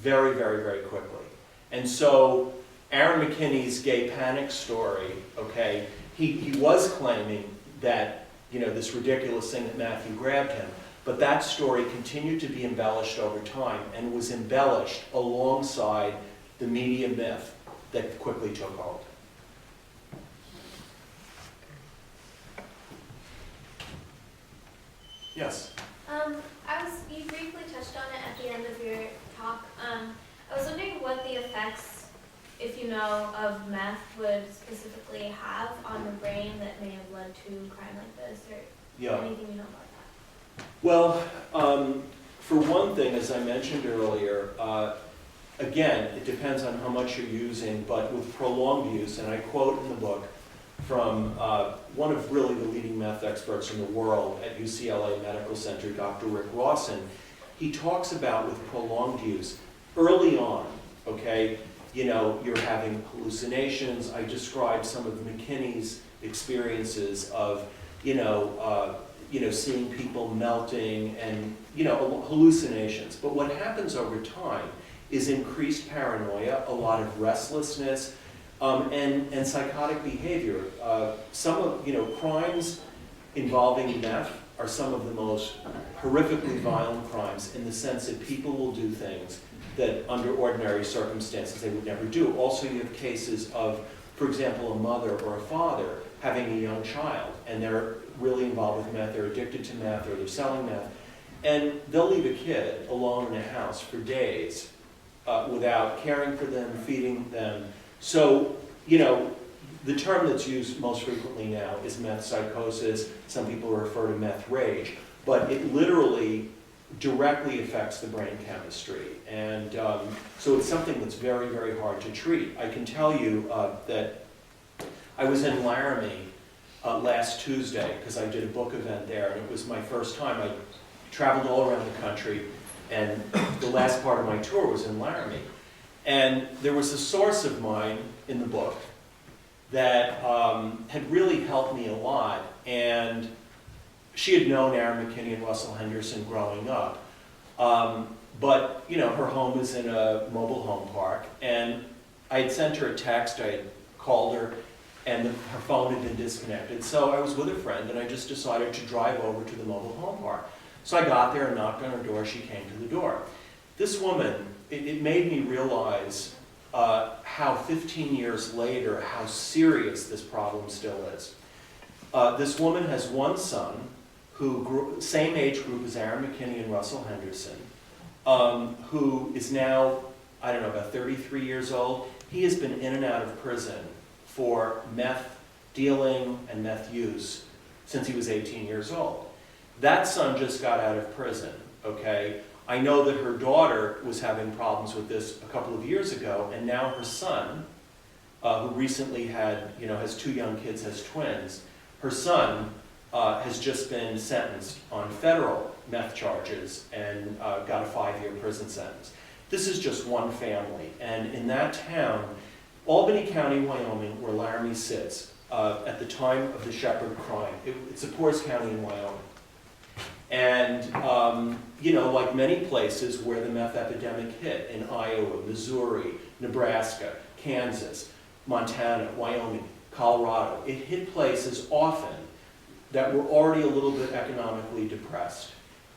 very, very, very quickly. And so Aaron McKinney's gay panic story, okay, he was claiming that, this ridiculous thing that Matthew grabbed him, but that story continued to be embellished over time and was embellished alongside the media myth that quickly took hold. Yes?
You briefly touched on it at the end of your talk. I was wondering what the effects, if you know, of meth would specifically have on the brain that may have led to crime like this, or anything you know about that?
Well, for one thing, as I mentioned earlier, again, it depends on how much you're using, but with prolonged use, and I quote in the book from one of really the leading meth experts in the world at UCLA Medical Center, Dr. Rick Rawson, he talks about with prolonged use, early on, okay, you're having hallucinations. I described some of McKinney's experiences of, seeing people melting and, hallucinations. But what happens over time is increased paranoia, a lot of restlessness, and psychotic behavior. Some of, crimes involving meth are some of the most horrifically violent crimes in the sense that people will do things that under ordinary circumstances they would never do. Also, you have cases of, for example, a mother or a father having a young child, and they're really involved with meth, they're addicted to meth, or they're selling meth, and they'll leave a kid alone in a house for days without caring for them, feeding them. So, the term that's used most frequently now is meth psychosis. Some people refer to meth rage, but it literally directly affects the brain chemistry. And so it's something that's very, very hard to treat. I can tell you that I was in Laramie last Tuesday because I did a book event there, and it was my first time. I traveled all around the country, and the last part of my tour was in Laramie. And there was a source of mine in the book that had really helped me a lot, and she had known Aaron McKinney and Russell Henderson growing up. But, her home is in a mobile home park, and I had sent her a text, I had called her, and her phone had been disconnected. So I was with a friend, and I just decided to drive over to the mobile home park. So I got there and knocked on her door. She came to the door. This woman, it made me realize how 15 years later, how serious this problem still is. This woman has one son who same age group as Aaron McKinney and Russell Henderson, who is now, I don't know, about 33 years old. He has been in and out of prison for meth dealing and meth use since he was 18 years old. That son just got out of prison, okay? I know that her daughter was having problems with this a couple of years ago, and now her son, who recently had, has two young kids, has twins, her son has just been sentenced on federal meth charges and got a 5-year prison sentence. This is just one family, and in that town, Albany County, Wyoming, where Laramie sits, at the time of the Shepard crime, it's the poorest county in Wyoming. And, like many places where the meth epidemic hit, in Iowa, Missouri, Nebraska, Kansas, Montana, Wyoming, Colorado, it hit places often that were already a little bit economically depressed.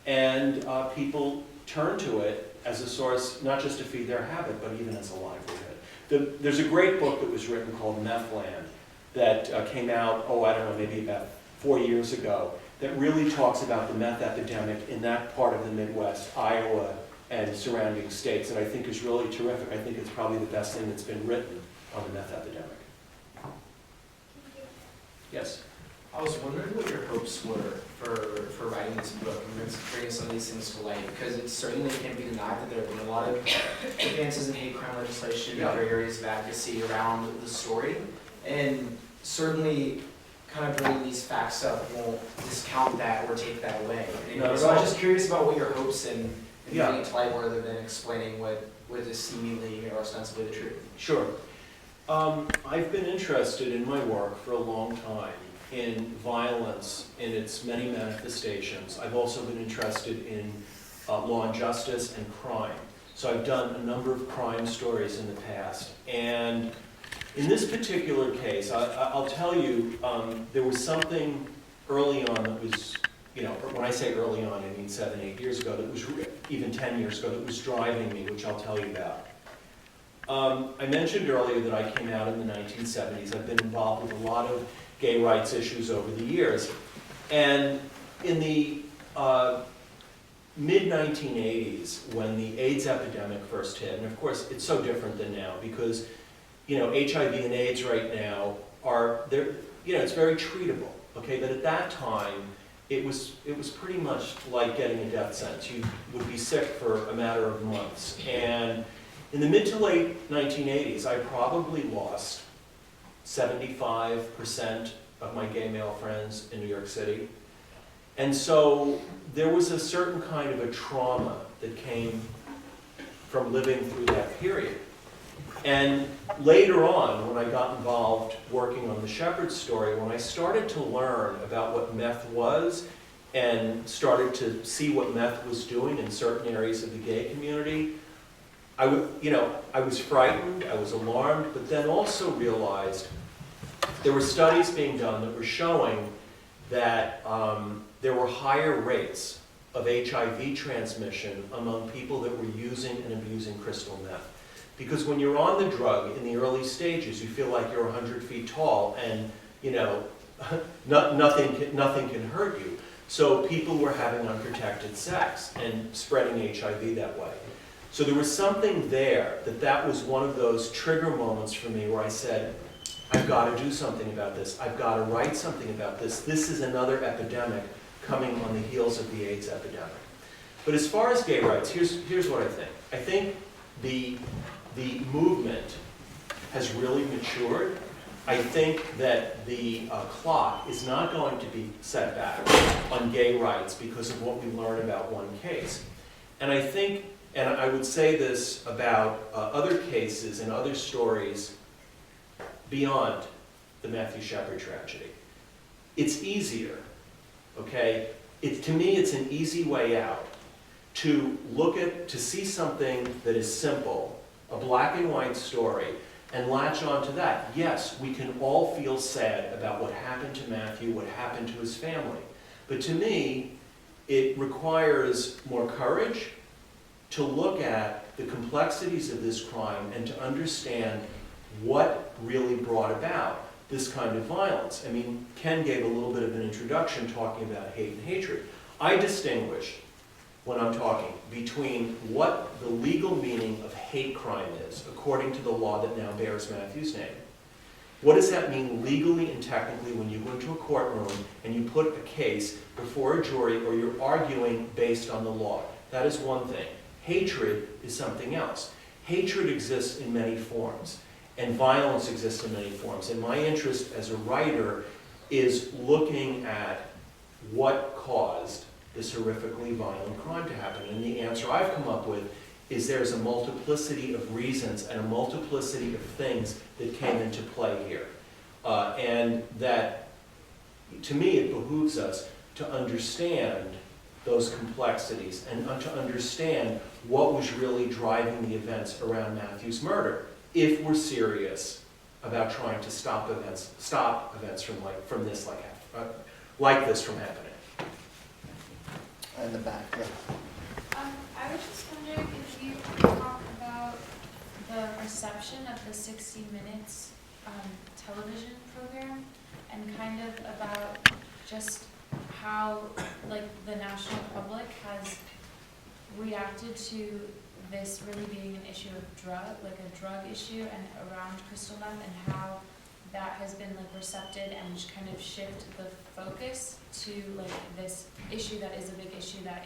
And people turned to it as a source, not just to feed their habit, but even as a livelihood. There's a great book that was written called Meth Land that came out, maybe about 4 years ago, that really talks about the meth epidemic in that part of the Midwest, Iowa, and surrounding states, that I think is really terrific. I think it's probably the best thing that's been written on the meth epidemic.
Thank you.
Yes?
I was wondering what your hopes were for writing this book and bringing some of these things to light, because it certainly can't be denied that there have been a lot of advances in hate crime legislation and other areas of advocacy around the story, and certainly kind of bringing these facts up won't discount that or take that away.
No,
So I was just curious about what your hopes in
Yeah.
bringing it to light were, rather than explaining what is seemingly or ostensibly the truth.
Sure. I've been interested in my work for a long time in violence in its many manifestations. I've also been interested in law and justice and crime. So I've done a number of crime stories in the past. And in this particular case, I'll tell you, there was something early on that was, when I say early on, I mean 7, 8 years ago, that was even 10 years ago, that was driving me, which I'll tell you about. I mentioned earlier that I came out in the 1970s. I've been involved with a lot of gay rights issues over the years. And in the mid-1980s, when the AIDS epidemic first hit, and of course it's so different than now because, HIV and AIDS right now it's very treatable, okay? But at that time, it was pretty much like getting a death sentence. You would be sick for a matter of months. And in the mid to late 1980s, I probably lost 75% of my gay male friends in New York City. And so there was a certain kind of a trauma that came from living through that period. And later on, when I got involved working on the Shepard story, when I started to learn about what meth was and started to see what meth was doing in certain areas of the gay community, I was frightened, I was alarmed, but then also realized there were studies being done that were showing that there were higher rates of HIV transmission among people that were using and abusing crystal meth. Because when you're on the drug in the early stages, you feel like you're 100 feet tall and, nothing can hurt you. So people were having unprotected sex and spreading HIV that way. So there was something there that was one of those trigger moments for me where I said, I've got to do something about this. I've got to write something about this. This is another epidemic coming on the heels of the AIDS epidemic. But as far as gay rights, here's what I think. I think the movement has really matured. I think that the clock is not going to be set back on gay rights because of what we learned about one case. And I think, and I would say this about other cases and other stories beyond the Matthew Shepard tragedy. It's easier, okay? To me, it's an easy way out to see something that is simple, a black and white story, and latch on to that. Yes, we can all feel sad about what happened to Matthew, what happened to his family. But to me, it requires more courage to look at the complexities of this crime and to understand what really brought about this kind of violence. I mean, Ken gave a little bit of an introduction talking about hate and hatred. I distinguish, when I'm talking, between what the legal meaning of hate crime is, according to the law that now bears Matthew's name. What does that mean legally and technically when you go into a courtroom and you put a case before a jury or you're arguing based on the law? That is one thing. Hatred is something else. Hatred exists in many forms, and violence exists in many forms. And my interest as a writer is looking at what caused this horrifically violent crime to happen. And the answer I've come up with is there's a multiplicity of reasons and a multiplicity of things that came into play here. And that, to me, it behooves us to understand those complexities and to understand what was really driving the events around Matthew's murder, if we're serious about trying to stop events from this like this from happening.
In the back, yeah.
I was just wondering if you could talk about the reception of the 60 Minutes television program and kind of about just how the national public has reacted to this really being an issue of a drug issue and around crystal meth, and how that has been like receptive and just kind of shift the focus to like this issue that is a big issue that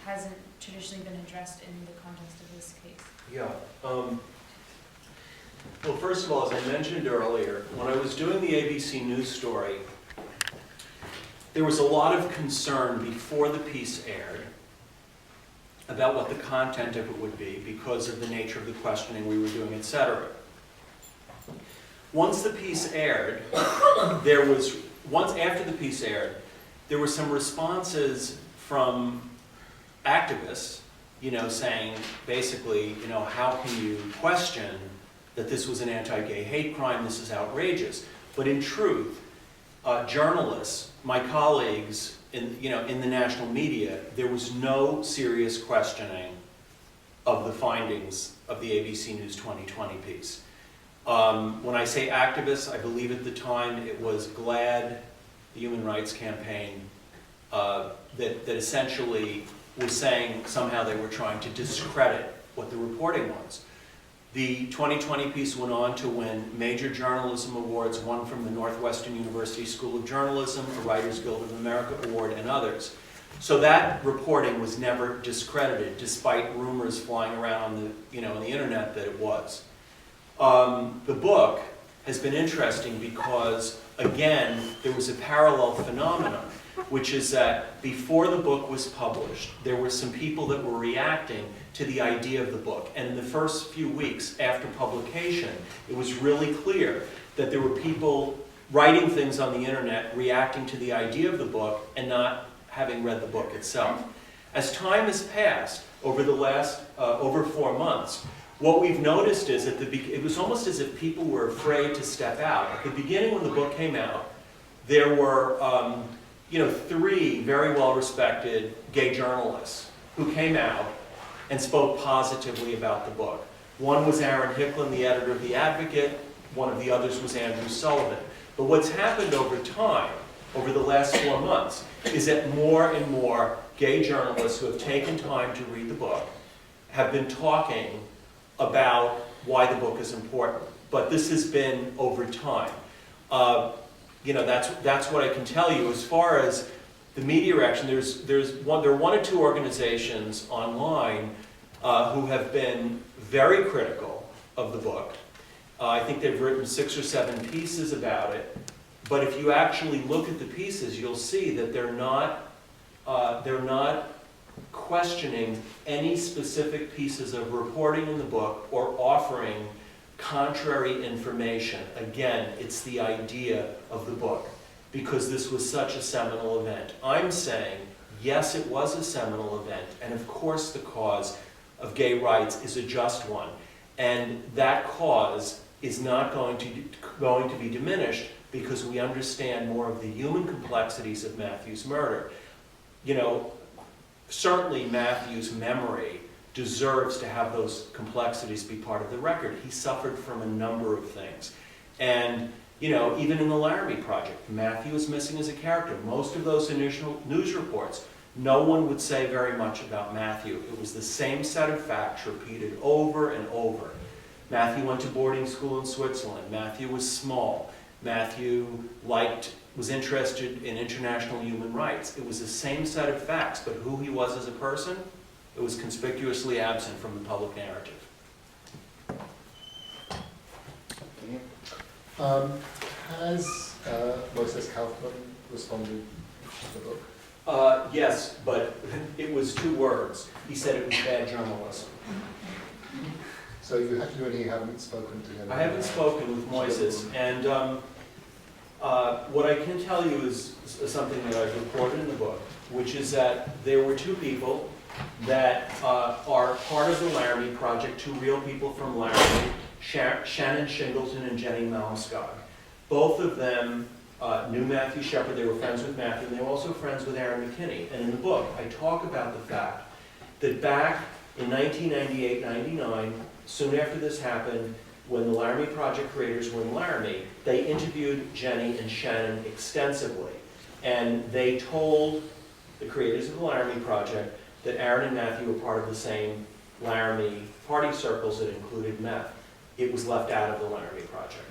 hasn't traditionally been addressed in the context of this case?
Yeah. Well, first of all, as I mentioned earlier, when I was doing the ABC News story, there was a lot of concern before the piece aired about what the content of it would be because of the nature of the questioning we were doing, etc. Once the piece aired, after the piece aired, there were some responses from activists, saying basically, how can you question that this was an anti-gay hate crime, this is outrageous. But in truth, journalists, my colleagues in the national media, there was no serious questioning of the findings of the ABC News 2020 piece. When I say activists, I believe at the time it was GLAAD, the Human Rights Campaign, that essentially was saying somehow they were trying to discredit what the reporting was. The 2020 piece went on to win major journalism awards, one from the Northwestern University School of Journalism, a Writers Guild of America award, and others. So that reporting was never discredited, despite rumors flying around on the internet that it was. The book has been interesting because, again, there was a parallel phenomenon, which is that before the book was published, there were some people that were reacting to the idea of the book. And in the first few weeks after publication, it was really clear that there were people writing things on the internet, reacting to the idea of the book, and not having read the book itself. As time has passed, over the last, over 4 months, what we've noticed is that it was almost as if people were afraid to step out. At the beginning when the book came out, there were 3 very well-respected gay journalists who came out and spoke positively about the book. One was Aaron Hicklin, the editor of The Advocate. One of the others was Andrew Sullivan. But what's happened over time, over the last 4 months, is that more and more gay journalists who have taken time to read the book have been talking about why the book is important. But this has been over time. That's what I can tell you. As far as the media reaction, there are 1 or 2 organizations online who have been very critical of the book. I think they've written 6 or 7 pieces about it. But if you actually look at the pieces, you'll see that they're not questioning any specific pieces of reporting in the book or offering contrary information. Again, it's the idea of the book, because this was such a seminal event. I'm saying, yes, it was a seminal event, and of course the cause of gay rights is a just one. And that cause is not going to be diminished because we understand more of the human complexities of Matthew's murder. Certainly Matthew's memory deserves to have those complexities be part of the record. He suffered from a number of things. And, even in the Laramie Project, Matthew is missing as a character. Most of those initial news reports, no one would say very much about Matthew. It was the same set of facts repeated over and over. Matthew went to boarding school in Switzerland. Matthew was small. Matthew was interested in international human rights. It was the same set of facts, but who he was as a person, it was conspicuously absent from the public narrative.
Has Moses Kaufman responded to the book?
Yes, but it was 2 words. He said it was bad journalism.
So you really haven't spoken to him?
I haven't spoken with Moises, and what I can tell you is something that I've reported in the book, which is that there were 2 people that are part of the Laramie Project, 2 real people from Laramie, Shannon Shingleton and Jenny Malmskog. Both of them knew Matthew Shepard. They were friends with Matthew, and they were also friends with Aaron McKinney. And in the book, I talk about the fact that back in 1998-99, soon after this happened, when the Laramie Project creators were in Laramie, they interviewed Jenny and Shannon extensively. And they told the creators of the Laramie Project that Aaron and Matthew were part of the same Laramie party circles that included meth. It was left out of the Laramie Project.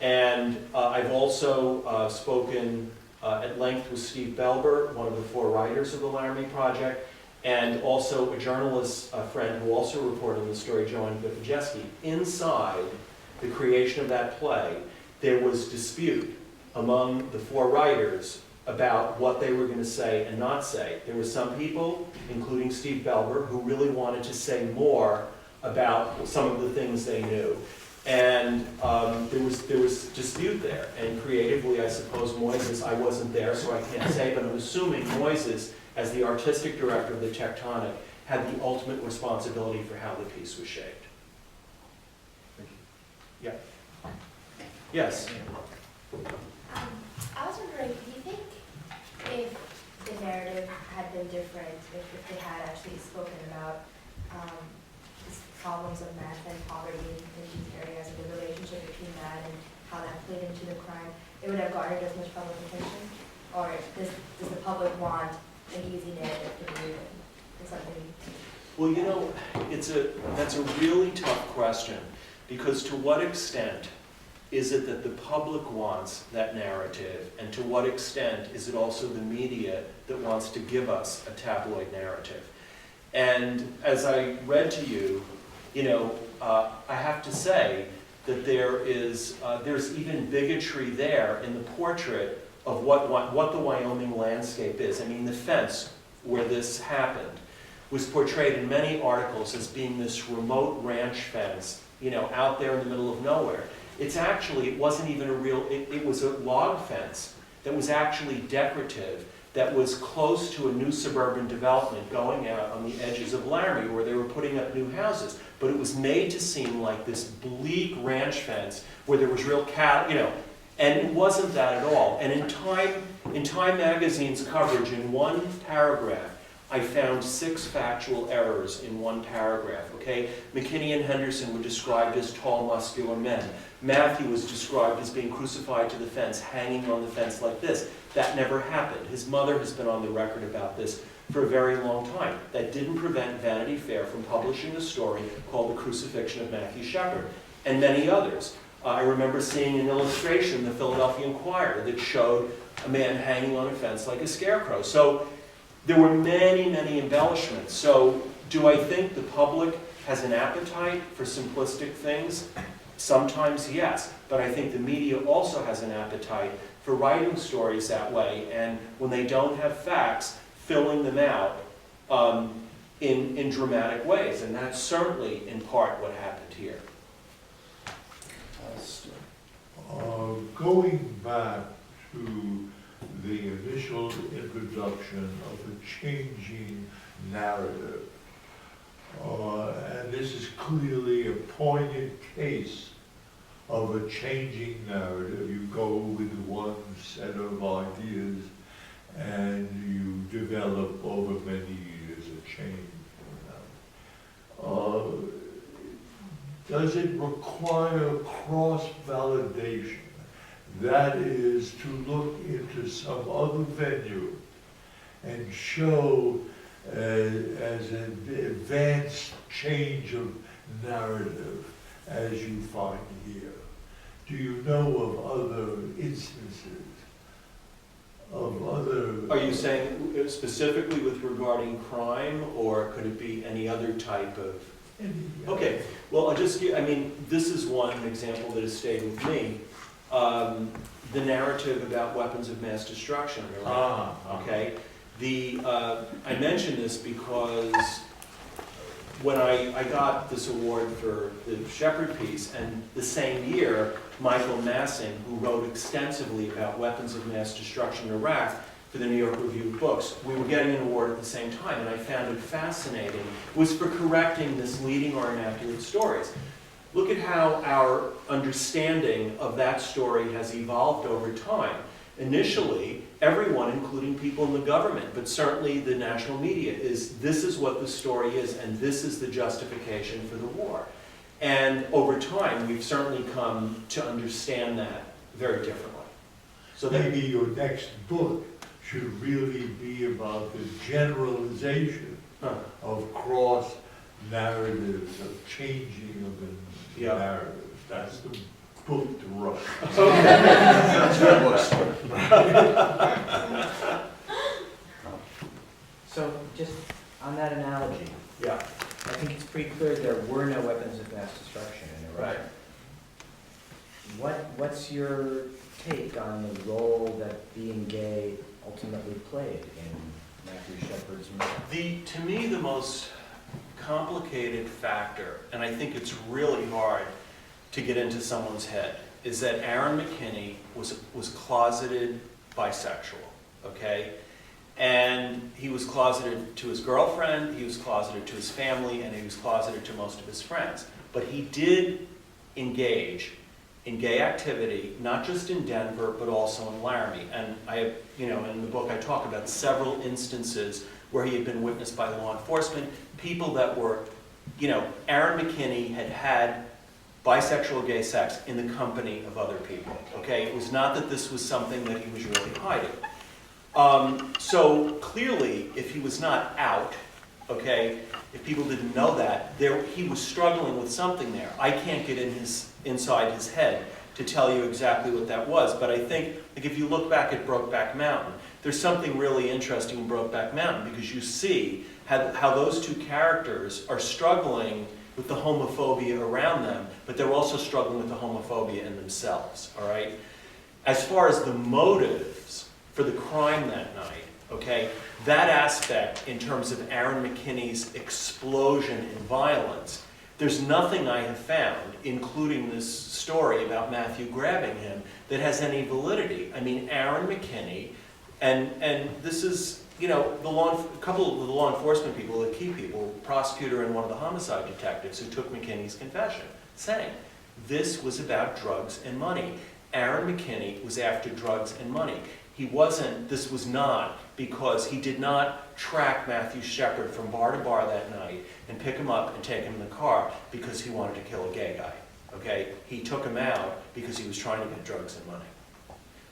And I've also spoken at length with Steve Belber, one of the 4 writers of the Laramie Project, and also a journalist friend who also reported on the story, Joanne Bipajeski. Inside the creation of that play, there was dispute among the 4 writers about what they were going to say and not say. There were some people, including Steve Belber, who really wanted to say more about some of the things they knew. And there was dispute there. And creatively, I suppose Moises, I wasn't there, so I can't say, but I'm assuming Moises, as the artistic director of the Tectonic, had the ultimate responsibility for how the piece was shaped.
Thank
you. Yeah. Yes.
I was wondering, do you think if the narrative had been different, if they had actually spoken about these problems of meth and poverty in these areas, and the relationship between that and how that played into the crime, it would have garnered as much public attention? Or does the public want an easy narrative to believe in something?
Well, you know, that's a really tough question, because to what extent is it that the public wants that narrative, and to what extent is it also the media that wants to give us a tabloid narrative? And as I read to you, I have to say that there's even bigotry there in the portrait of what the Wyoming landscape is. I mean, the fence where this happened was portrayed in many articles as being this remote ranch fence, out there in the middle of nowhere. It wasn't even it was a log fence that was actually decorative, that was close to a new suburban development going out on the edges of Laramie where they were putting up new houses. But it was made to seem like this bleak ranch fence where there was real cattle, and it wasn't that at all. And in Time Magazine's coverage, in one paragraph, I found 6 factual errors in one paragraph, okay? McKinney and Henderson were described as tall, muscular men. Matthew was described as being crucified to the fence, hanging on the fence like this. That never happened. His mother has been on the record about this for a very long time. That didn't prevent Vanity Fair from publishing a story called The Crucifixion of Matthew Shepard, and many others. I remember seeing an illustration in the Philadelphia Inquirer that showed a man hanging on a fence like a scarecrow. So there were many, many embellishments. So do I think the public has an appetite for simplistic things? Sometimes, yes. But I think the media also has an appetite for writing stories that way, and when they don't have facts, filling them out in dramatic ways. And that's certainly, in part, what happened here.
Going back to the initial introduction of a changing narrative, and this is clearly a poignant case of a changing narrative. You go with one set of ideas and you develop over many years a change. Does it require cross-validation? That is, to look into some other venue and show as an advanced change of narrative as you find here. Do you know of other instances, of other...
Are you saying specifically with regarding crime, or could it be any other type of... Okay, well, I'll just give, this is one example that has stayed with me. The narrative about weapons of mass destruction. Okay, I mention this because when I got this award for the Shepard piece, and the same year, Michael Massing, who wrote extensively about weapons of mass destruction in Iraq for the New York Review of Books, we were getting an award at the same time, and I found it fascinating. It was for correcting misleading or inaccurate stories. Look at how our understanding of that story has evolved over time. Initially, everyone, including people in the government, but certainly the national media, this is what the story is, and this is the justification for the war. And over time, we've certainly come to understand that very differently. So
maybe your next book should really be about the generalization of cross narratives, of changing of the narrative. That's the booked to Russia.
That's where it was.
So just on that analogy,
Yeah,
I think it's pretty clear there were no weapons of mass destruction in Iraq.
right.
What's your take on the role that being gay ultimately played in Matthew Shepard's murder?
To me, the most complicated factor, and I think it's really hard to get into someone's head, is that Aaron McKinney was closeted bisexual, okay? And he was closeted to his girlfriend, he was closeted to his family, and he was closeted to most of his friends. But he did engage in gay activity, not just in Denver, but also in Laramie. And I have, in the book I talk about several instances where he had been witnessed by law enforcement, people that were, Aaron McKinney had had bisexual gay sex in the company of other people, okay? It was not that this was something that he was really hiding. So clearly, if he was not out, okay, if people didn't know that, he was struggling with something there. I can't get inside his head to tell you exactly what that was, but I think, if you look back at Brokeback Mountain, there's something really interesting in Brokeback Mountain, because you see how those two characters are struggling with the homophobia around them, but they're also struggling with the homophobia in themselves, all right? As far as the motives for the crime that night, okay, that aspect in terms of Aaron McKinney's explosion in violence, there's nothing I have found, including this story about Matthew grabbing him, that has any validity. I mean, Aaron McKinney, and this is, a couple of the law enforcement people, the key people, prosecutor and one of the homicide detectives who took McKinney's confession, saying this was about drugs and money. Aaron McKinney was after drugs and money. This was not because he did not track Matthew Shepard from bar to bar that night and pick him up and take him in the car because he wanted to kill a gay guy, okay? He took him out because he was trying to get drugs and money.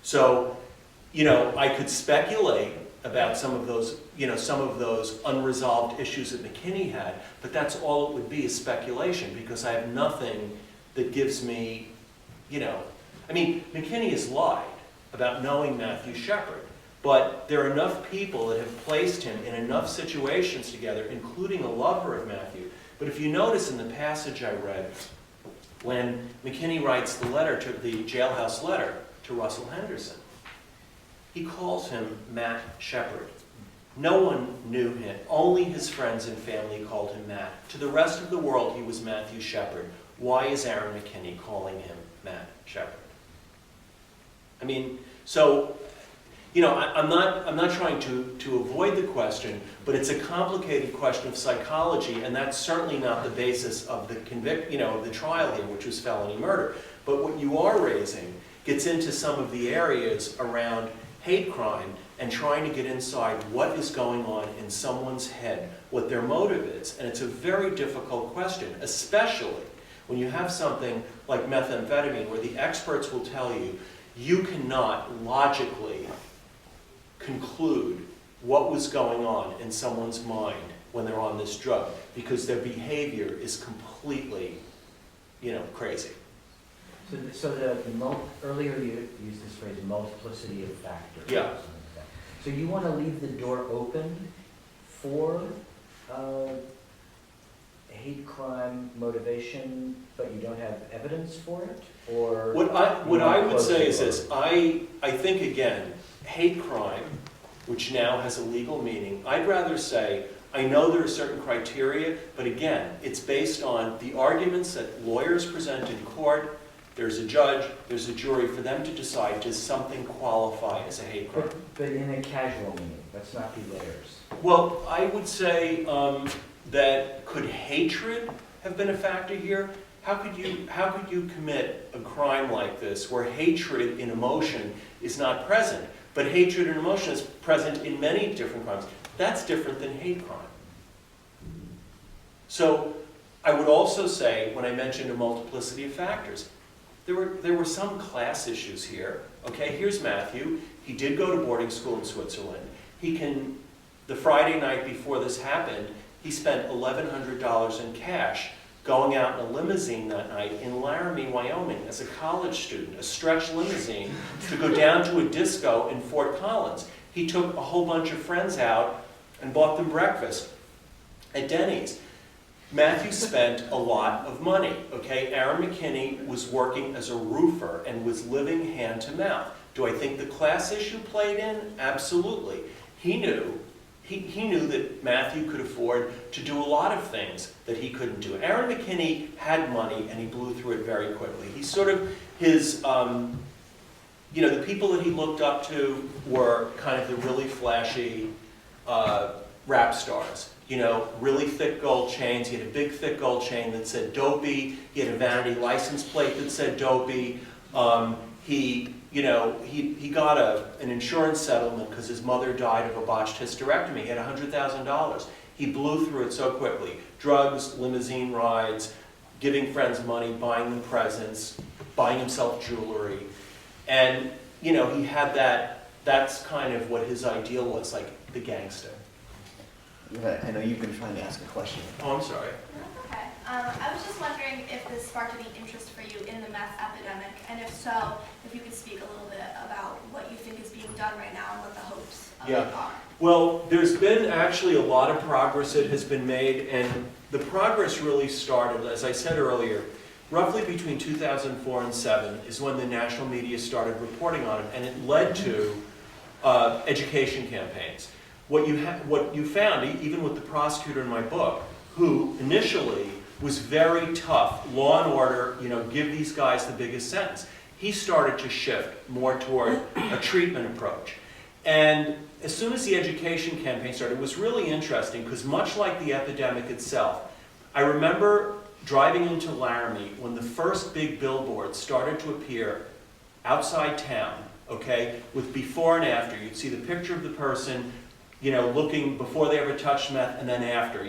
So, I could speculate about some of those unresolved issues that McKinney had, but that's all it would be, is speculation, because I have nothing that gives me, McKinney has lied about knowing Matthew Shepard, but there are enough people that have placed him in enough situations together, including a lover of Matthew. But if you notice in the passage I read, when McKinney writes the jailhouse letter to Russell Henderson, he calls him Matt Shepard. No one knew him. Only his friends and family called him Matt. To the rest of the world, he was Matthew Shepard. Why is Aaron McKinney calling him Matt Shepard? I'm not trying to avoid the question, but it's a complicated question of psychology, and that's certainly not the basis of the the trial here, which was felony murder. But what you are raising gets into some of the areas around hate crime and trying to get inside what is going on in someone's head, what their motive is. And it's a very difficult question, especially when you have something like methamphetamine, where the experts will tell you, you cannot logically conclude what was going on in someone's mind when they're on this drug, because their behavior is completely, crazy.
Earlier you used this phrase, multiplicity of factors.
Yeah.
So you want to leave the door open for hate crime motivation, but you don't have evidence for it? Or
what I would say is this: I think, again, hate crime, which now has a legal meaning, I'd rather say, I know there are certain criteria, but again, it's based on the arguments that lawyers present in court. There's a judge, there's a jury for them to decide, does something qualify as a hate crime?
But in a casual meaning, let's not be layers.
Well, I would say that could hatred have been a factor here? How could you commit a crime like this where hatred in emotion is not present, but hatred in emotion is present in many different crimes? That's different than hate crime. So I would also say, when I mentioned a multiplicity of factors, there were some class issues here. Okay, here's Matthew. He did go to boarding school in Switzerland. The Friday night before this happened, he spent $1,100 in cash going out in a limousine that night in Laramie, Wyoming, as a college student, a stretch limousine, to go down to a disco in Fort Collins. He took a whole bunch of friends out and bought them breakfast at Denny's. Matthew spent a lot of money, okay? Aaron McKinney was working as a roofer and was living hand to mouth. Do I think the class issue played in? Absolutely. He knew that Matthew could afford to do a lot of things that he couldn't do. Aaron McKinney had money and he blew through it very quickly. He sort of, the people that he looked up to were kind of the really flashy rap stars. Really thick gold chains. He had a big thick gold chain that said Dopey. He had a vanity license plate that said Dopey. He got an insurance settlement because his mother died of a botched hysterectomy. He had $100,000. He blew through it so quickly. Drugs, limousine rides, giving friends money, buying them presents, buying himself jewelry. And, he had that's kind of what his ideal was, like the gangster.
I know you've been trying to ask a question.
Oh, I'm sorry.
That's okay. I was just wondering if this sparked any interest for you in the meth epidemic, and if so, if you could speak a little bit about what you think is being done right now and what the hopes of it are.
Well, there's been actually a lot of progress that has been made, and the progress really started, as I said earlier, roughly between 2004 and 2007 is when the national media started reporting on it, and it led to education campaigns. What you found, even with the prosecutor in my book, who initially was very tough, law and order, give these guys the biggest sentence, he started to shift more toward a treatment approach. And as soon as the education campaign started, it was really interesting because much like the epidemic itself, I remember driving into Laramie when the first big billboards started to appear outside town, okay, with before and after. You'd see the picture of the person, looking before they ever touched meth, and then after,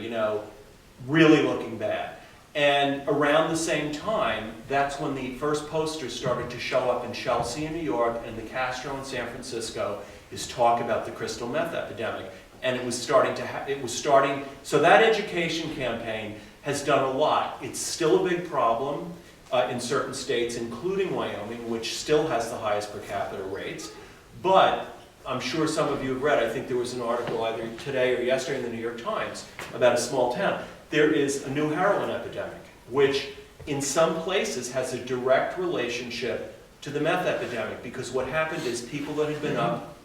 really looking bad. And around the same time, that's when the first posters started to show up in Chelsea in New York and the Castro in San Francisco, is talk about the crystal meth epidemic. And it was starting so that education campaign has done a lot. It's still a big problem in certain states, including Wyoming, which still has the highest per capita rates. But I'm sure some of you have read, I think there was an article either today or yesterday in the New York Times about a small town. There is a new heroin epidemic, which in some places has a direct relationship to the meth epidemic, because what happened is people that had been up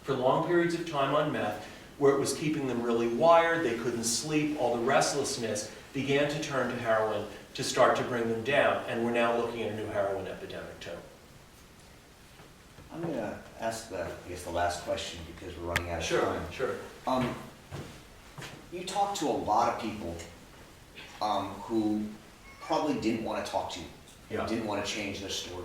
for long periods of time on meth, where it was keeping them really wired, they couldn't sleep, all the restlessness, began to turn to heroin to start to bring them down, and we're now looking at a new heroin epidemic too.
I'm going to ask the last question because we're running out of time.
Sure.
You talk to a lot of people who probably didn't want to talk to you, didn't want to change their story.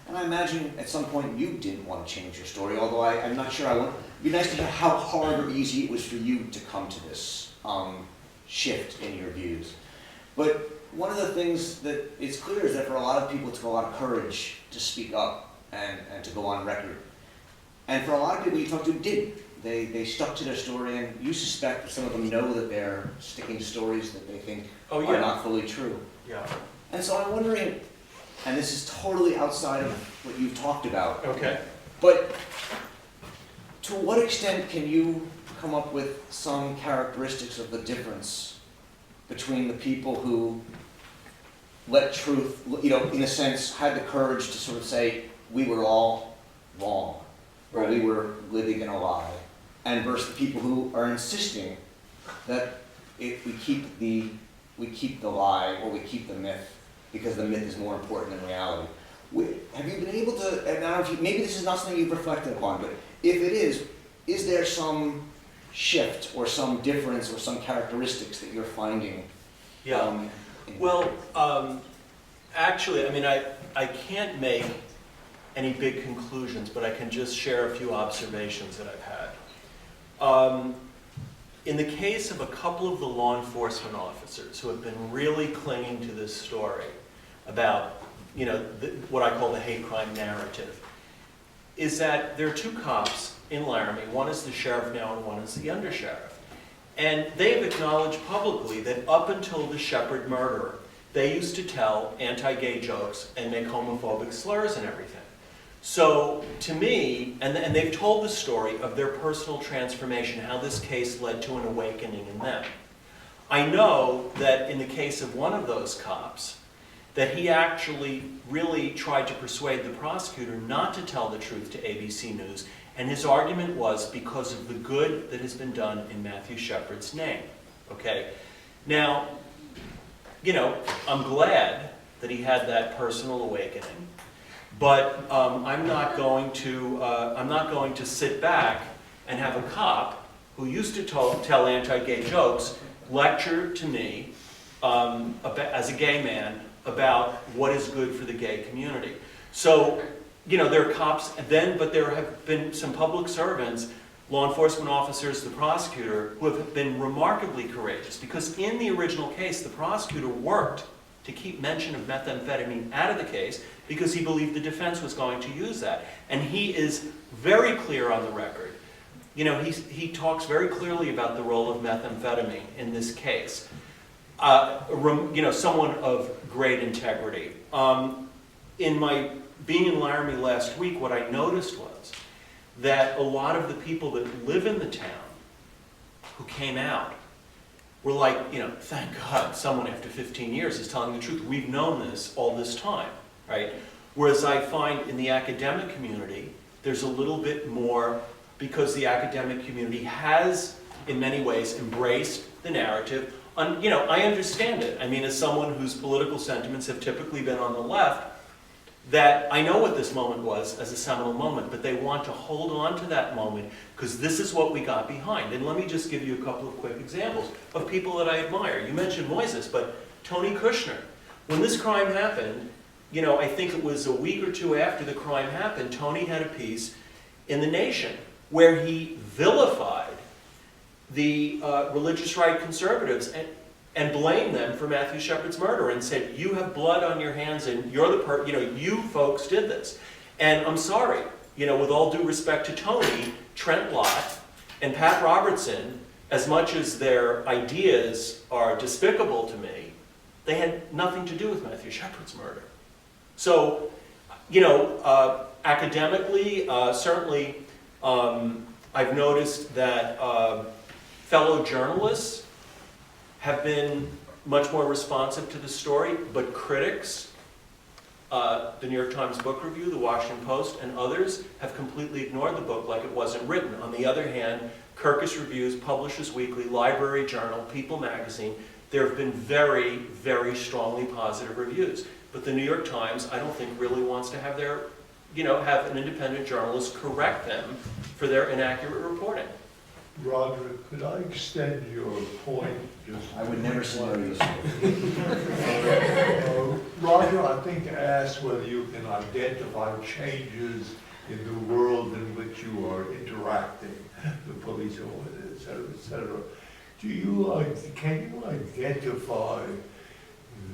And I imagine at some point you didn't want to change your story, although I'm not sure it'd be nice to hear how hard or easy it was for you to come to this shift in your views. But one of the things that is clear is that for a lot of people it took a lot of courage to speak up and to go on record. And for a lot of people you talk to didn't. They stuck to their story, and you suspect that some of them know that they're sticking to stories that they think are not fully true.
Yeah.
And so I'm wondering, and this is totally outside of what you've talked about,
Okay.
but to what extent can you come up with some characteristics of the difference between the people who let truth, in a sense, had the courage to sort of say, we were all wrong, or we were living in a lie, and versus the people who are insisting that we keep the lie, or we keep the myth, because the myth is more important than reality. Have you been able to, and I don't know if maybe this is not something you've reflected upon, but if it is there some shift or some difference or some characteristics that you're finding?
Actually, I can't make any big conclusions, but I can just share a few observations that I've had. In the case of a couple of the law enforcement officers who have been really clinging to this story about, what I call the hate crime narrative, is that there are two cops in Laramie. One is the sheriff now and one is the undersheriff. And they've acknowledged publicly that up until the Shepard murder, they used to tell anti-gay jokes and make homophobic slurs and everything. So to me, and they've told the story of their personal transformation, how this case led to an awakening in them. I know that in the case of one of those cops, that he actually really tried to persuade the prosecutor not to tell the truth to ABC News, and his argument was because of the good that has been done in Matthew Shepard's name, okay? Now, you know, I'm glad that he had that personal awakening, but I'm not going to sit back and have a cop who used to tell anti-gay jokes lecture to me as a gay man about what is good for the gay community. So, you know, there are cops then, but there have been some public servants, law enforcement officers, the prosecutor, who have been remarkably courageous, because in the original case, the prosecutor worked to keep mention of methamphetamine out of the case because he believed the defense was going to use that. And he is very clear on the record. You know, he talks very clearly about the role of methamphetamine in this case. You know, someone of great integrity. In my being in Laramie last week, what I noticed was that a lot of the people that live in the town who came out were like, you know, thank God someone after 15 years is telling the truth. We've known this all this time, right? Whereas I find in the academic community, there's a little bit more, because the academic community has, in many ways, embraced the narrative. You know, I understand it. I mean, as someone whose political sentiments have typically been on the left, that I know what this moment was as a seminal moment, but they want to hold on to that moment because this is what we got behind. And let me just give you a couple of quick examples of people that I admire. You mentioned Moises, but Tony Kushner. When this crime happened, you know, I think it was a week or two after the crime happened, Tony had a piece in The Nation where he vilified the religious right conservatives and blamed them for Matthew Shepard's murder and said, you have blood on your hands and you're the you know, you folks did this. And I'm sorry, you know, with all due respect to Tony, Trent Lott, and Pat Robertson, as much as their ideas are despicable to me, they had nothing to do with Matthew Shepard's murder. So, you know, academically, certainly, I've noticed that fellow journalists have been much more responsive to the story, but critics, the New York Times Book Review, the Washington Post, and others have completely ignored the book like it wasn't written. On the other hand, Kirkus Reviews, Publishers Weekly, Library Journal, People Magazine, there have been very, very strongly positive reviews. But the New York Times, I don't think, really wants to have their, you know, have an independent journalist correct them for their inaccurate reporting.
Roger, could I extend your point just?
I would never say no to you.
Roger, I think asked whether you can identify changes in the world in which you are interacting, the police, et cetera, et cetera. Can you identify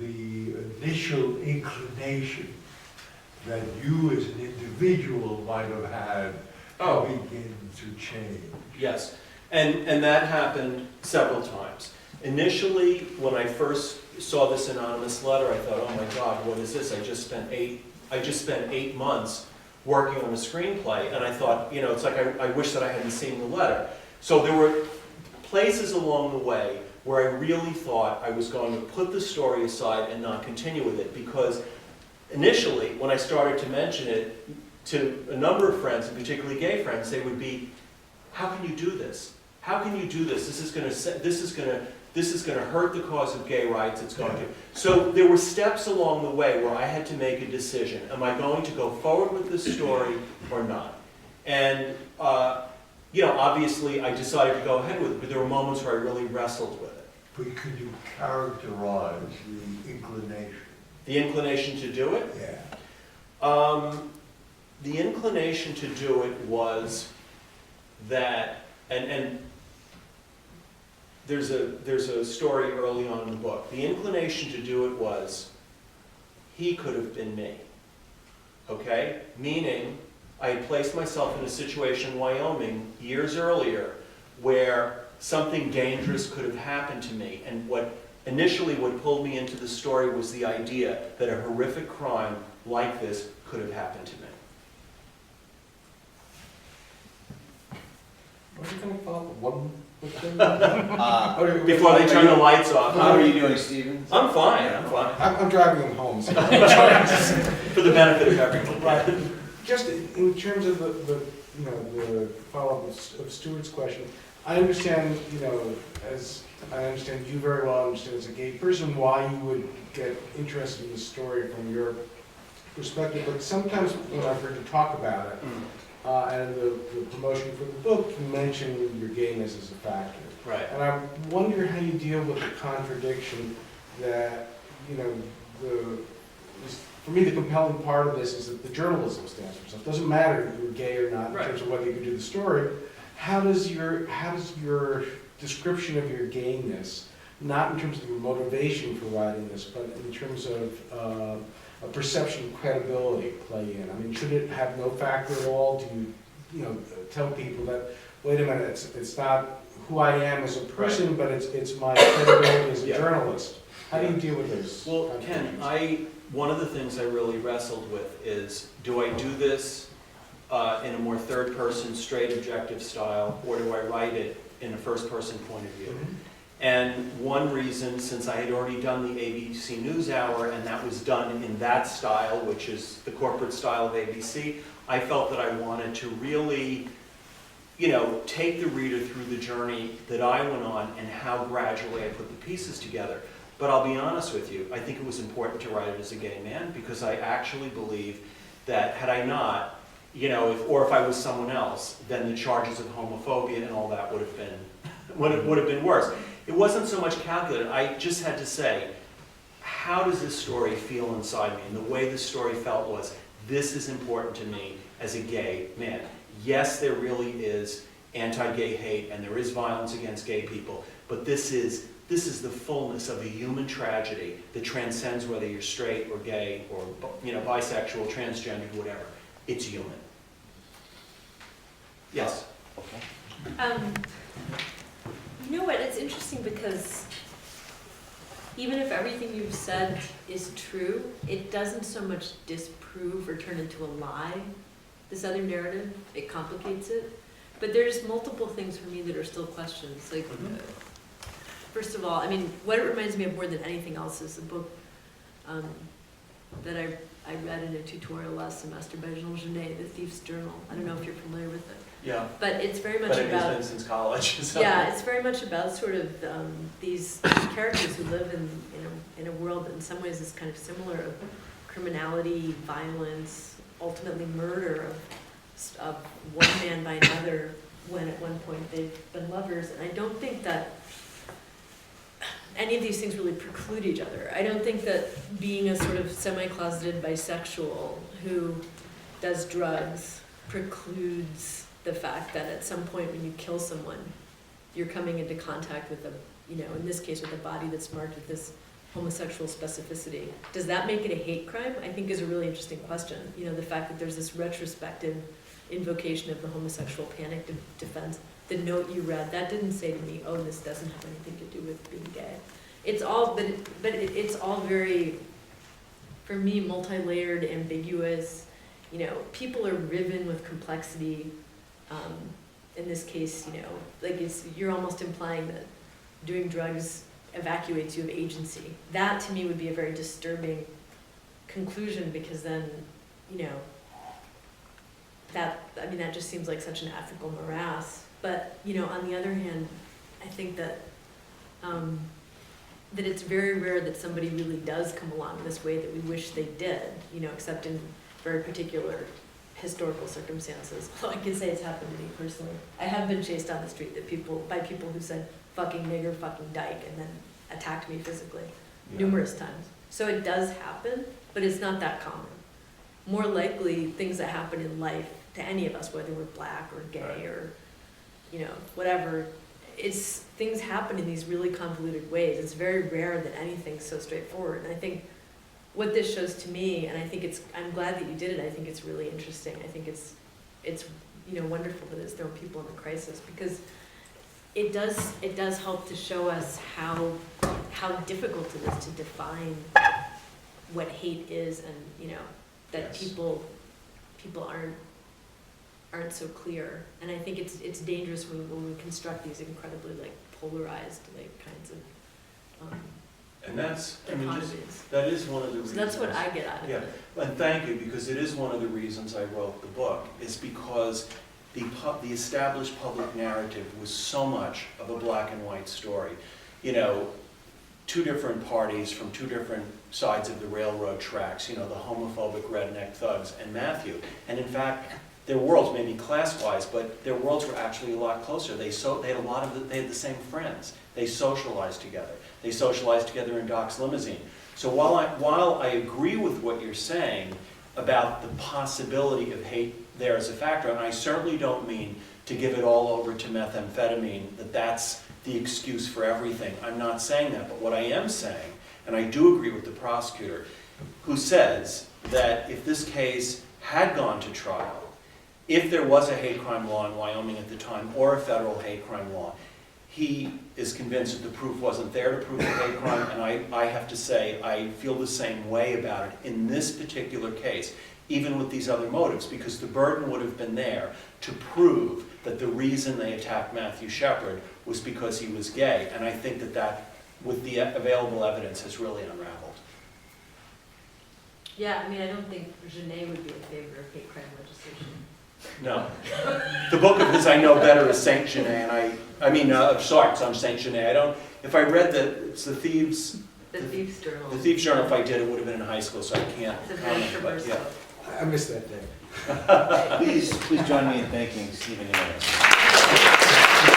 the initial inclination that you as an individual might have had to begin to change?
Yes, and that happened several times. Initially, when I first saw this anonymous letter, I thought, oh my God, what is this? I just spent 8 months working on a screenplay, and I thought, you know, it's like I wish that I hadn't seen the letter. So there were places along the way where I really thought I was going to put the story aside and not continue with it, because initially, when I started to mention it to a number of friends, and particularly gay friends, they would be, how can you do this? How can you do this? This is going to hurt the cause of gay rights. It's going to. So there were steps along the way where I had to make a decision. Am I going to go forward with this story or not? And you know, obviously, I decided to go ahead with it, but there were moments where I really wrestled with it.
But could you characterize the inclination?
The inclination to do it?
Yeah.
The inclination to do it was that, and there's a story early on in the book. The inclination to do it was, he could have been me. Okay? Meaning, I had placed myself in a situation in Wyoming years earlier where something dangerous could have happened to me. And Initially, what pulled me into the story was the idea that a horrific crime like this could have happened to me.
Are you going to follow one thing?
Before they turn the lights off.
How are you doing, Stephen?
I'm fine, I'm fine.
I'm driving him home, so.
For the benefit of everyone.
Right. Just in terms of the follow-up of Stuart's question, I understand, as I understand you very well, understand as a gay person, why you would get interested in the story from your perspective, but sometimes when I've heard you talk about it, and the promotion for the book, you mention your gayness as a factor.
Right.
And I wonder how you deal with the contradiction that, for me, the compelling part of this is that the journalism stands for something. It doesn't matter if you're gay or not in terms of whether you can do the story. How does your description of your gayness, not in terms of your motivation for writing this, but in terms of a perception of credibility play in? I mean, should it have no factor at all? Do you tell people that, wait a minute, it's not who I am as a person, but it's my credibility as a journalist? How do you deal with this?
Well, Ken, one of the things I really wrestled with is, do I do this in a more third-person, straight, objective style, or do I write it in a first-person point of view?
Mm-hmm.
And one reason, since I had already done the ABC NewsHour, and that was done in that style, which is the corporate style of ABC, I felt that I wanted to really, take the reader through the journey that I went on and how gradually I put the pieces together. But I'll be honest with you, I think it was important to write it as a gay man, because I actually believe that had I not, if I was someone else, then the charges of homophobia and all that would have been worse. It wasn't so much calculated. I just had to say, how does this story feel inside me? And the way this story felt was, this is important to me as a gay man. Yes, there really is anti-gay hate and there is violence against gay people, but this is the fullness of a human tragedy that transcends whether you're straight or gay or bisexual, transgendered, whatever. It's human. Yes?
Okay. You know what, it's interesting because even if everything you've said is true, it doesn't so much disprove or turn into a lie, this other narrative. It complicates it. But there's multiple things for me that are still questions. Like, first of all, what it reminds me of more than anything else is a book that I read in a tutorial last semester by Jean Genet, The Thief's Journal. I don't know if you're familiar with it.
Yeah.
But it's very much
but it
about...
has been since college. So.
Yeah, it's very much about sort of these characters who live in a world that in some ways is kind of similar of criminality, violence, ultimately murder of one man by another when at one point they've been lovers. And I don't think that any of these things really preclude each other. I don't think that being a sort of semi-closeted bisexual who does drugs precludes the fact that at some point when you kill someone, you're coming into contact with in this case with a body that's marked with this homosexual specificity. Does that make it a hate crime? I think is a really interesting question. The fact that there's this retrospective invocation of the homosexual panic defense. The note you read, that didn't say to me, oh, this doesn't have anything to do with being gay. It's all, it's all very, for me, multi-layered, ambiguous. People are riven with complexity. In this case, you're almost implying that doing drugs evacuates you of agency. That to me would be a very disturbing conclusion, because then, that just seems like such an ethical morass. But, on the other hand, I think that that it's very rare that somebody really does come along this way that we wish they did, except in very particular historical circumstances. Well, I can say it's happened to me personally. I have been chased down the street by people who said, fucking nigger, fucking dyke, and then attacked me physically numerous times. So it does happen, but it's not that common. More likely, things that happen in life to any of us, whether we're black or gay or, whatever, things happen in these really convoluted ways. It's very rare that anything's so straightforward. And I think what this shows to me, and I'm glad that you did it, I think it's really interesting. I think it's wonderful that it's thrown people into crisis, because it does help to show us how difficult it is to define what hate is, and, you know, that
Yes.
people aren't so clear. And I think it's dangerous when we construct these incredibly, like, polarized, like, kinds of
And that's, I mean, just,
dichotomies.
that is one of the
So
reasons.
that's what I get out of
Yeah,
it.
and thank you, because it is one of the reasons I wrote the book, is because the established public narrative was so much of a black and white story. You know, two different parties from two different sides of the railroad tracks, you know, the homophobic redneck thugs and Matthew. And in fact, their worlds, maybe class-wise, but their worlds were actually a lot closer. They had the same friends. They socialized together. They socialized together in Doc's limousine. So while I agree with what you're saying about the possibility of hate there as a factor, and I certainly don't mean to give it all over to methamphetamine, that's the excuse for everything. I'm not saying that, but what I am saying, and I do agree with the prosecutor, who says that if this case had gone to trial, if there was a hate crime law in Wyoming at the time, or a federal hate crime law, he is convinced that the proof wasn't there to prove the hate crime, and I have to say, I feel the same way about it in this particular case, even with these other motives, because the burden would have been there to prove that the reason they attacked Matthew Shepard was because he was gay, and I think that with the available evidence, has really unraveled.
Yeah, I mean, I don't think Genet would be in favor of hate crime legislation.
No. The book of his I know better is Saint Genet, and it's on Saint Genet. If I read it's the Thieves'
The Thief's Journal.
The Thief's Journal, if I did, it would have been in high school, so I can't
It's a very
comment, but
traversal.
yeah.
I missed that day.
Please join me in thanking Stephen Yanis.